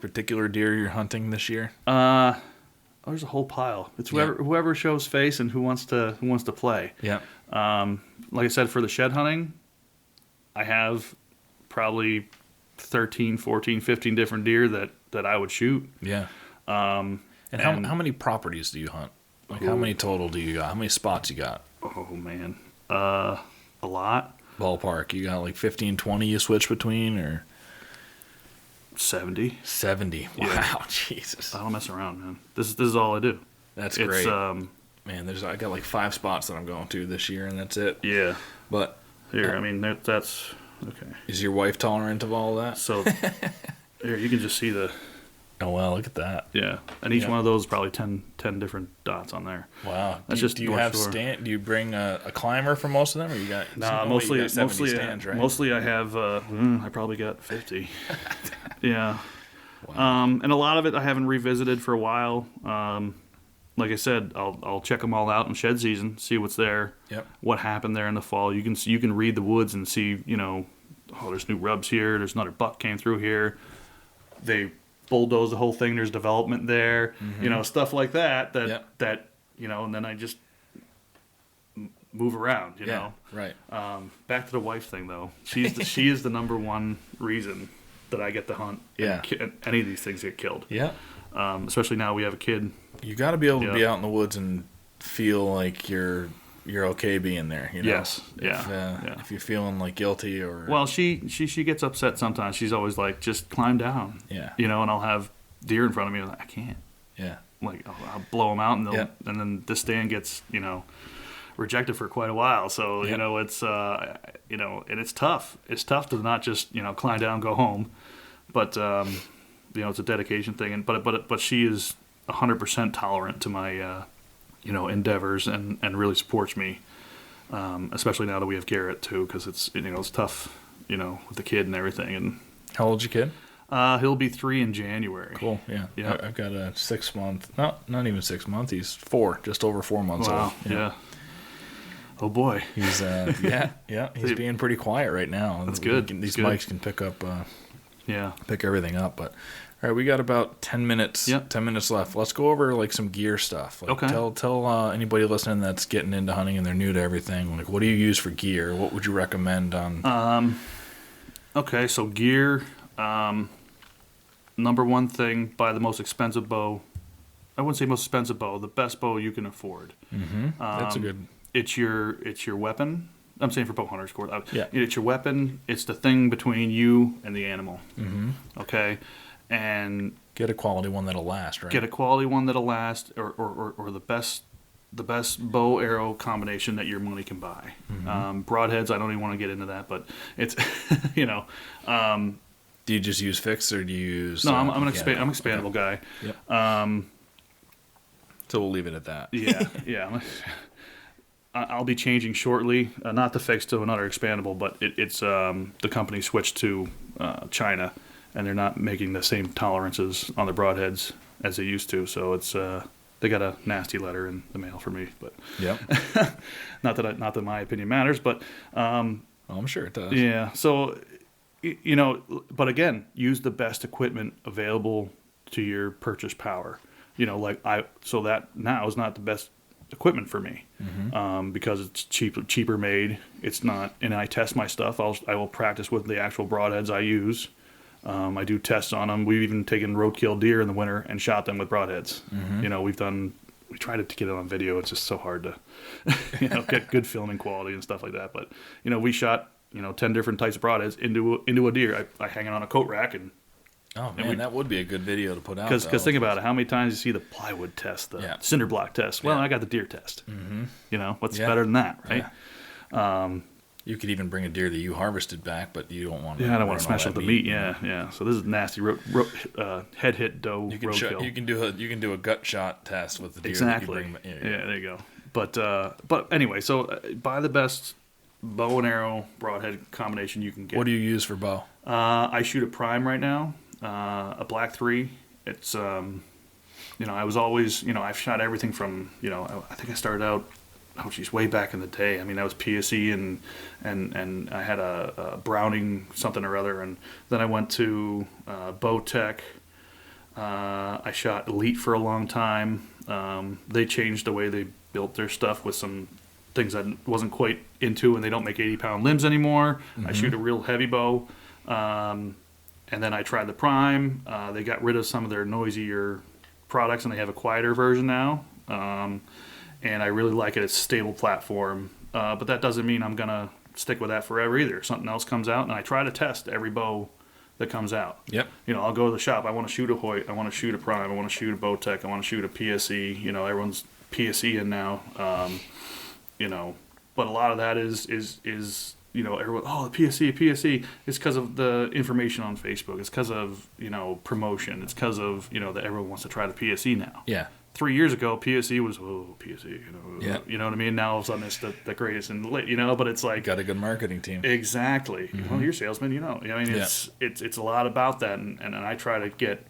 particular deer you're hunting this year? There's a whole pile. It's whoever shows face and who wants to play. Yeah. Like I said, for the shed hunting, I have probably 13, 14, 15 different deer that I would shoot. Yeah. And how many properties do you hunt? Like how many total do you got? How many spots you got? Oh man. A lot. Ballpark. You got like 15, 20 you switch between, or 70. 70. Wow, Yeah. Jesus. I don't mess around, man. This is all I do. That's great. Man, I got like 5 spots that I'm going to this year, and that's it. Yeah. But here, I mean, that's okay. Is your wife tolerant of all that? So here, you can just see the. Oh wow, look at that. Yeah, and each one of those is probably 10 different dots on there. Wow. That's do you have do you bring a climber for most of them, or you got? Mostly 70 stands, right? Mostly I have. I probably got 50. Yeah. Wow. And a lot of it I haven't revisited for a while. Like I said, I'll check them all out in shed season, see what's there. Yep. What happened there in the fall? You can read the woods and see. There's new rubs here. There's another buck came through here. They bulldoze the whole thing. There's development there. Mm-hmm. Stuff like that. And then I just move around. You know. Right. Back to the wife thing though. She is the number one reason that I get to hunt. Yeah. And any of these things get killed. Yeah. Especially now we have a kid. You got to be able to be out in the woods and feel like you're you're okay being there. You know? Yes. Yeah. If you're feeling like guilty or well, she gets upset sometimes. She's always like, just climb down. Yeah. You know, and I'll have deer in front of me. Like, I can't. Yeah. Like I'll blow them out, and and then this stand gets rejected for quite a while. So it's and it's tough. It's tough to not just climb down, and go home, but it's a dedication thing. And but she is 100% tolerant to my endeavors and really supports me, especially now that we have Garrett too, because it's it's tough with the kid and everything. And how old's your kid? He'll be 3 in January. Cool. Yeah. I've got a 6 month. Not even 6 months. He's 4, just over 4 months old. Yeah. Oh boy. He's He's being pretty quiet right now. That's good. These mics can pick up. Pick everything up. But all right, we got about 10 minutes. Yep. 10 minutes left. Let's go over like some gear stuff. Like, okay. Tell anybody listening that's getting into hunting and they're new to everything. Like, what do you use for gear? What would you recommend on? Okay, so gear. Number one thing, buy the most expensive bow. I wouldn't say most expensive bow, the best bow you can afford. Mm-hmm. That's a good. It's your weapon. I'm saying for bow hunters, of course. Yeah. It's your weapon. It's the thing between you and the animal. Mm-hmm. Okay, and get a quality one that'll last, right? Get a quality one that'll last, or the best bow arrow combination that your money can buy. Mm-hmm. Broadheads, I don't even want to get into that, but it's do you just use fixed or do you use? No, I'm an expandable guy. Yep. So we'll leave it at that. Yeah. I'll be changing shortly, not the fixed to another expandable, but it's the company switched to China, and they're not making the same tolerances on the broadheads as they used to. So it's they got a nasty letter in the mail for me, but yep. not that my opinion matters, but I'm sure it does. Yeah. So but again, use the best equipment available to your purchase power. So that now is not the best equipment for me, mm-hmm. Because it's cheaper made. It's not, and I test my stuff. I will practice with the actual broadheads I use. I do tests on them. We've even taken roadkill deer in the winter and shot them with broadheads. Mm-hmm. We tried to get it on video. It's just so hard to, get good filming quality and stuff like that. But we shot 10 different types of broadheads into a deer. I hang it on a coat rack and. Oh man, that would be a good video to put out. Because think about it, how many times you see the plywood test, the cinder block test? Well, I got the deer test. Mm-hmm. What's better than that, right? Yeah. You could even bring a deer that you harvested back, but you don't want to. Yeah, I don't want to smash up the meat. Yeah. So this is nasty head hit doe roadkill. You can do a gut shot test with the deer. Exactly. That you bring, yeah, there you go. But anyway, so buy the best bow and arrow broadhead combination you can get. What do you use for bow? I shoot a prime right now. A black 3. It's I was always I've shot everything from I think I started out way back in the day. I mean, that was PSE and I had a Browning something or other, and then I went to Bowtech. I shot Elite for a long time. They changed the way they built their stuff with some things I wasn't quite into, and they don't make 80-pound limbs anymore. Mm-hmm. I shoot a real heavy bow. And then I tried the Prime. They got rid of some of their noisier products, and they have a quieter version now. And I really like it. It's a stable platform. But that doesn't mean I'm going to stick with that forever either. Something else comes out, and I try to test every bow that comes out. Yep. I'll go to the shop. I want to shoot a Hoyt. I want to shoot a Prime. I want to shoot a Bowtech. I want to shoot a PSE. Everyone's PSE in now. But a lot of that is everyone, the PSE. It's because of the information on Facebook. It's because of, promotion. It's because of, that everyone wants to try the PSE now. Yeah. 3 years ago, PSE was, PSE, Yeah. You know what I mean? Now all of a sudden it's the greatest and but it's like. Got a good marketing team. Exactly. Mm-hmm. Well, you're a salesman, it's a lot about that. And I try to get,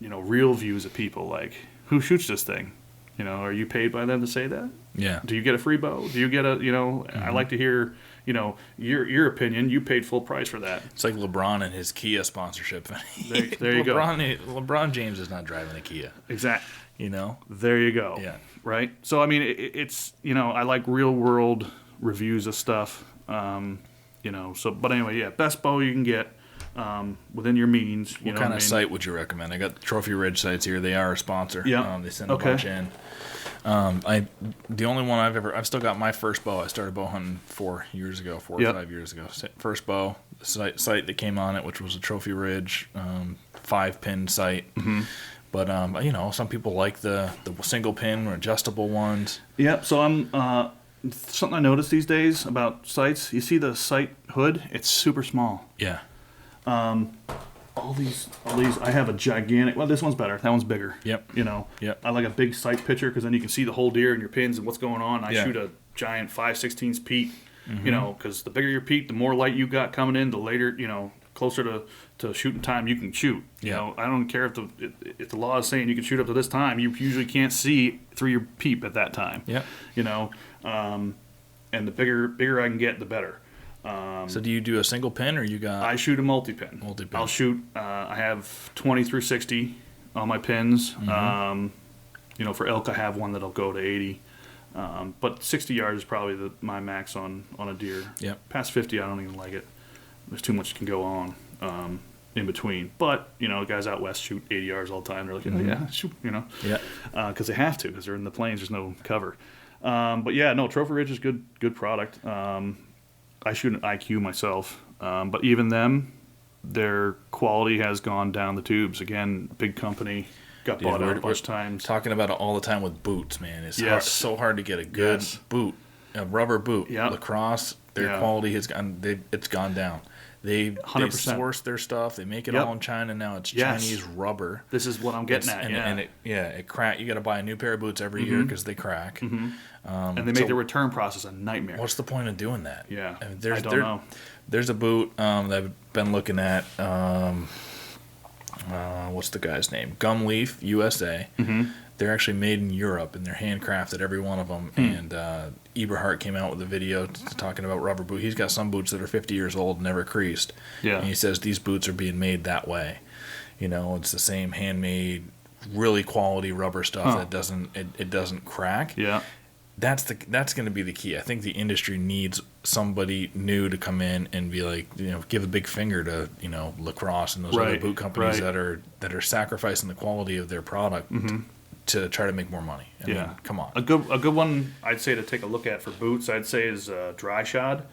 real views of people, like, who shoots this thing? Are you paid by them to say that? Yeah. Do you get a free bow? Do you get a, Mm-hmm. I like to hear, your opinion. You paid full price for that. It's like LeBron and his Kia sponsorship. There you go. LeBron James is not driving a Kia. Exactly. There you go. Yeah. Right? So, I mean, it's, I like real world reviews of stuff. But anyway, best bow you can get. within your means. What kind of site would you recommend? I got Trophy Ridge sites here. They are a sponsor. Yeah. They send a bunch in. The only one I've still got my first bow. I started bow hunting 4 years ago, 4 or 5 years ago. First bow, the site that came on it, which was a Trophy Ridge 5-pin site. Mm-hmm. But some people like the single pin or adjustable ones. Yeah. So I'm something I noticed these days about sights. You see the sight hood? It's super small. Yeah. All these. I have a gigantic. Well, this one's better. That one's bigger. Yep. Yep. I like a big sight picture because then you can see the whole deer and your pins and what's going on. I shoot a giant 5/16 peat. Mm-hmm. Because the bigger your peat, the more light you got coming in, the later, closer to shooting time you can shoot. I don't care if the law is saying you can shoot up to this time. You usually can't see through your peep at that time. Yeah. And the bigger I can get, the better. So do you do a single pin or you got? I shoot a multi-pin. I'll shoot. I have 20 through 60 on my pins. Mm-hmm. For elk, I have one that'll go to 80. But 60 yards is probably my max on a deer. Yep. Past 50, I don't even like it. There's too much can go on in between. But guys out west shoot 80 yards all the time. They're like, oh yeah, shoot. Yeah. Because they have to, because they're in the plains. There's no cover. But yeah, no, Trophy Ridge is good product. I shoot an IQ myself, but even them, their quality has gone down the tubes. Again, big company, got bought out a bunch of times. Talking about it all the time with boots, man. It's so hard to get a good boot, a rubber boot. Yep. Lacrosse, their quality has gone. It's gone down. They source their stuff. They make it all in China now. It's Chinese rubber. This is what I'm getting at. And it crack. You got to buy a new pair of boots every year because they crack. Mm-hmm. And they make the return process a nightmare. What's the point of doing that? Yeah, I don't know. There's a boot that I've been looking at. What's the guy's name? Gumleaf USA. Mm-hmm. They're actually made in Europe, and they're handcrafted, every one of them. And Eberhard came out with a video talking about rubber boot. He's got some boots that are 50 years old, never creased. Yeah. And he says these boots are being made that way. It's the same handmade, really quality rubber stuff that doesn't crack. Yeah. That's going to be the key. I think the industry needs somebody new to come in and be like, give a big finger to Lacrosse and those other boot companies that are sacrificing the quality of their product to try to make more money. I mean, come on. A good one I'd say to take a look at for boots, I'd say is Dry Shod.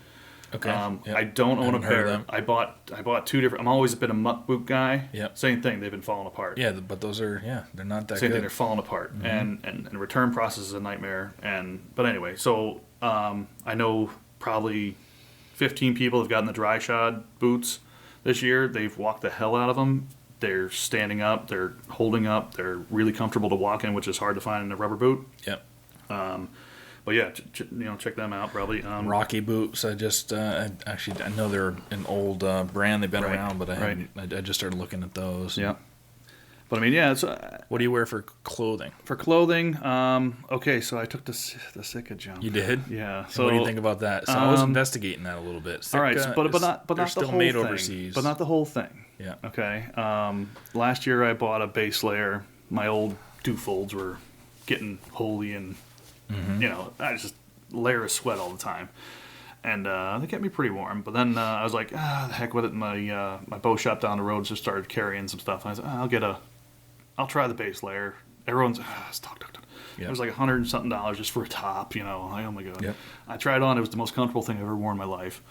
Okay. I don't own a pair. I bought two different. I'm always been a muck boot guy. Yep. Same thing. They've been falling apart. Yeah, but those are they're not that Same good. thing. They're falling apart, and the return process is a nightmare. But anyway, so I know probably 15 people have gotten the Dry Shod boots this year. They've walked the hell out of them. They're standing up. They're holding up. They're really comfortable to walk in, which is hard to find in a rubber boot. Yep. But yeah, check them out probably. Rocky boots. I just I know they're an old brand. They've been around, but I just started looking at those. Yeah. But I mean, yeah. It's, what do you wear for clothing? For clothing, okay. So I took the Sitka jump. You did? Yeah. So what do you think about that? So I was investigating that a little bit. Sitka, all right, but not the still whole made thing. overseas. But not the whole thing. Yeah. Okay. Last year I bought a base layer. My old two-folds were getting holy and I just layer of sweat all the time, and they kept me pretty warm. But then I was like, the heck with it. My bow shop down the road just started carrying some stuff. And I was I'll try the base layer. Everyone's talk. It was like $100 and something just for a top. Oh my god. Yep. I tried it on. It was the most comfortable thing I've ever worn in my life.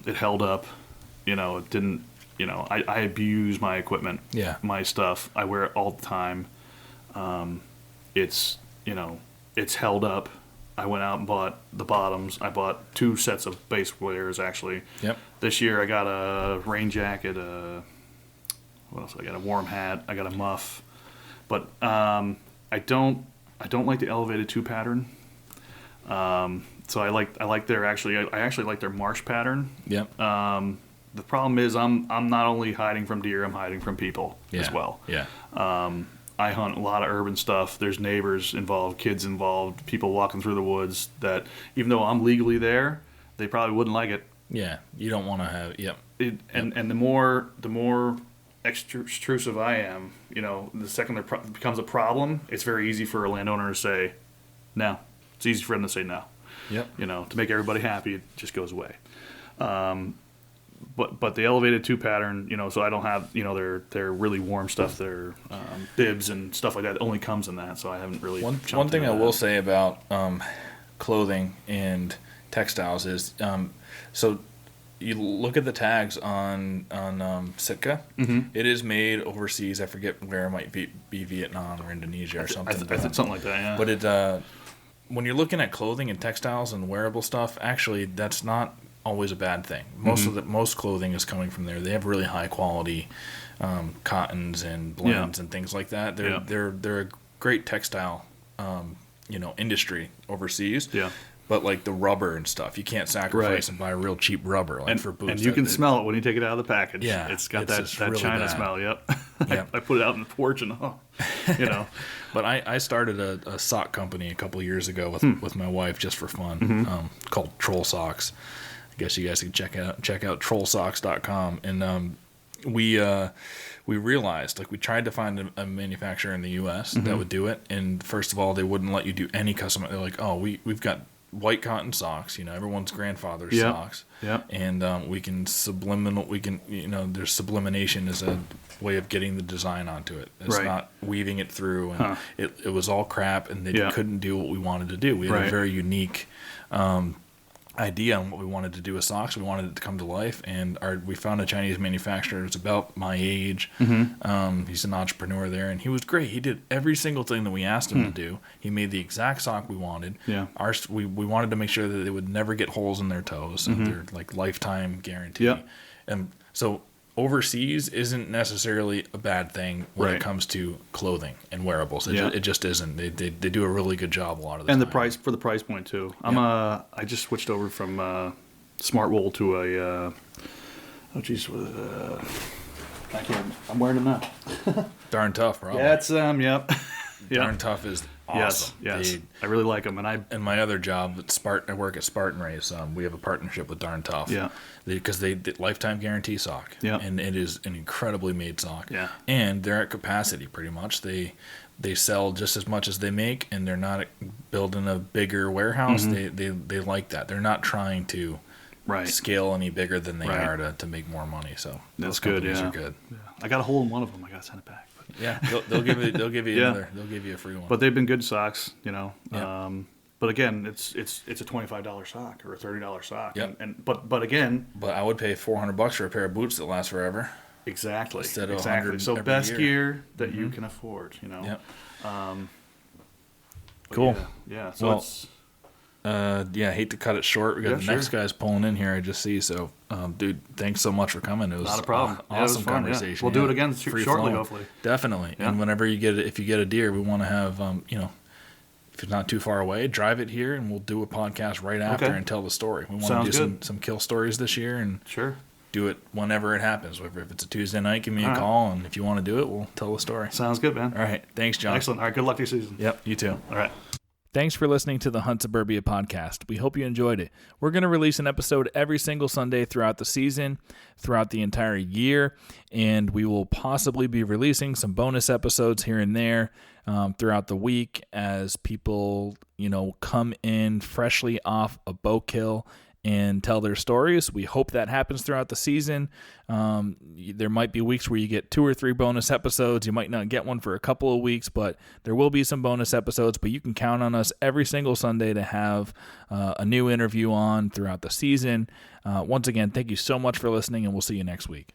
It held up. It didn't. I abuse my equipment. Yeah. My stuff. I wear it all the time. It's held up. I went out and bought the bottoms. I bought 2 sets of base layers actually. Yep. This year I got a rain jacket. What else? I got a warm hat. I got a muff. But I don't like the elevated 2 pattern. So I like their I actually like their marsh pattern. Yep. The problem is I'm not only hiding from deer, I'm hiding from people as well. Yeah. I hunt a lot of urban stuff. There's neighbors involved, kids involved, people walking through the woods that, even though I'm legally there, they probably wouldn't like it. Yeah, you don't want to have. Yep. And the more extrusive I am, the second there becomes a problem, it's very easy for a landowner to say no. It's easy for them to say no. Yep. To make everybody happy, it just goes away. But but the elevated 2 pattern, you know, so I don't have, you know, their really warm stuff, their bibs and stuff like that only comes in that. So I haven't really. One thing I will say about clothing and textiles is, so you look at the tags on Sitka. Mm-hmm. It is made overseas. I forget where. It might be Vietnam or Indonesia or something. I think something like that. Yeah. But it when you're looking at clothing and textiles and wearable stuff, actually that's not always a bad thing. Most clothing is coming from there. They have really high quality cottons and blends and things like that. They're a great textile industry overseas. Yeah. But like the rubber and stuff, you can't sacrifice and buy real cheap rubber for boots. And you can smell it when you take it out of the package. Yeah, it's got that really China bad smell. Yep. I put it out on the porch and But I started a sock company a couple years ago with my wife just for fun, called Troll Socks. I guess you guys can check out trollsocks.com. And we realized, like, we tried to find a manufacturer in the U.S. that would do it. And first of all, they wouldn't let you do any custom. They're like, oh, we've got white cotton socks, everyone's grandfather's socks. Yeah. And there's sublimination is a way of getting the design onto it. It's not weaving it through. And it was all crap, and they couldn't do what we wanted to do. We had a very unique idea on what we wanted to do with socks. We wanted it to come to life, and we found a Chinese manufacturer. It's about my age. He's an entrepreneur there, and he was great. He did every single thing that we asked him to do. He made the exact sock we wanted. Yeah. We wanted to make sure that they would never get holes in their toes. And they're like lifetime guarantee. Yep. And so overseas isn't necessarily a bad thing when it comes to clothing and wearables. It just isn't. They do a really good job a lot of the time. And the price point too. I just switched over from Smart Wool to a I'm wearing them now. Darn Tough, probably. Yeah, it's them. Yep. Darn Tough is awesome. Yes. I really like them. And my other job at I work at Spartan Race. We have a partnership with Darn Tough. Yeah. Because they lifetime guarantee sock. Yeah. And it is an incredibly made sock. Yeah. And they're at capacity pretty much. They sell just as much as they make, and they're not building a bigger warehouse. They like that. They're not trying to scale any bigger than they are to make more money. So that's good. Yeah. Are good. Yeah. I got a hole in one of them. I got to send it back. Yeah, they'll give you another. They'll give you a free one. But they've been good socks, Yeah. But again, it's a $25 sock or a $30 sock. Yep. But again. But I would pay $400 for a pair of boots that last forever. Exactly. Instead of $100 So best year. Gear that you can afford. Yep. Cool. Yeah. So it's. I hate to cut it short. We got the next guy's pulling in here. I just see. So, dude, thanks so much for coming. It was not a problem. Awesome conversation. Yeah. We'll do it again shortly, hopefully. Definitely. Yeah. And whenever if you get a deer, we want to have if it's not too far away, drive it here, and we'll do a podcast right after and tell the story. We want to do some kill stories this year, and do it whenever it happens. If it's a Tuesday night, give me a call, and if you want to do it, we'll tell the story. Sounds good, man. All right. Thanks, John. Excellent. All right. Good luck this season. Yep. You too. All right. Thanks for listening to the Hunt Suburbia podcast. We hope you enjoyed it. We're going to release an episode every single Sunday throughout the season, throughout the entire year, and we will possibly be releasing some bonus episodes here and there throughout the week as people, come in freshly off a bow kill and tell their stories. We hope that happens throughout the season. There might be weeks where you get 2 or 3 bonus episodes. You might not get one for a couple of weeks, but there will be some bonus episodes. But you can count on us every single Sunday to have a new interview on throughout the season. Once again, thank you so much for listening, and we'll see you next week.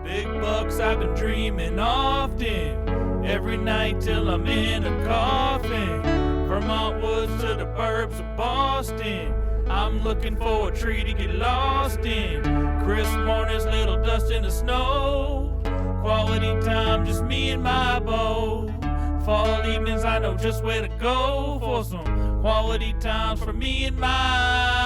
Big bucks I've been dreaming often, every night till I'm in a coffin. Vermont woods to the burbs of Boston, I'm looking for a tree to get lost in. Crisp mornings, little dust in the snow. Quality time, just me and my bow. Fall evenings, I know just where to go for some quality times for me and my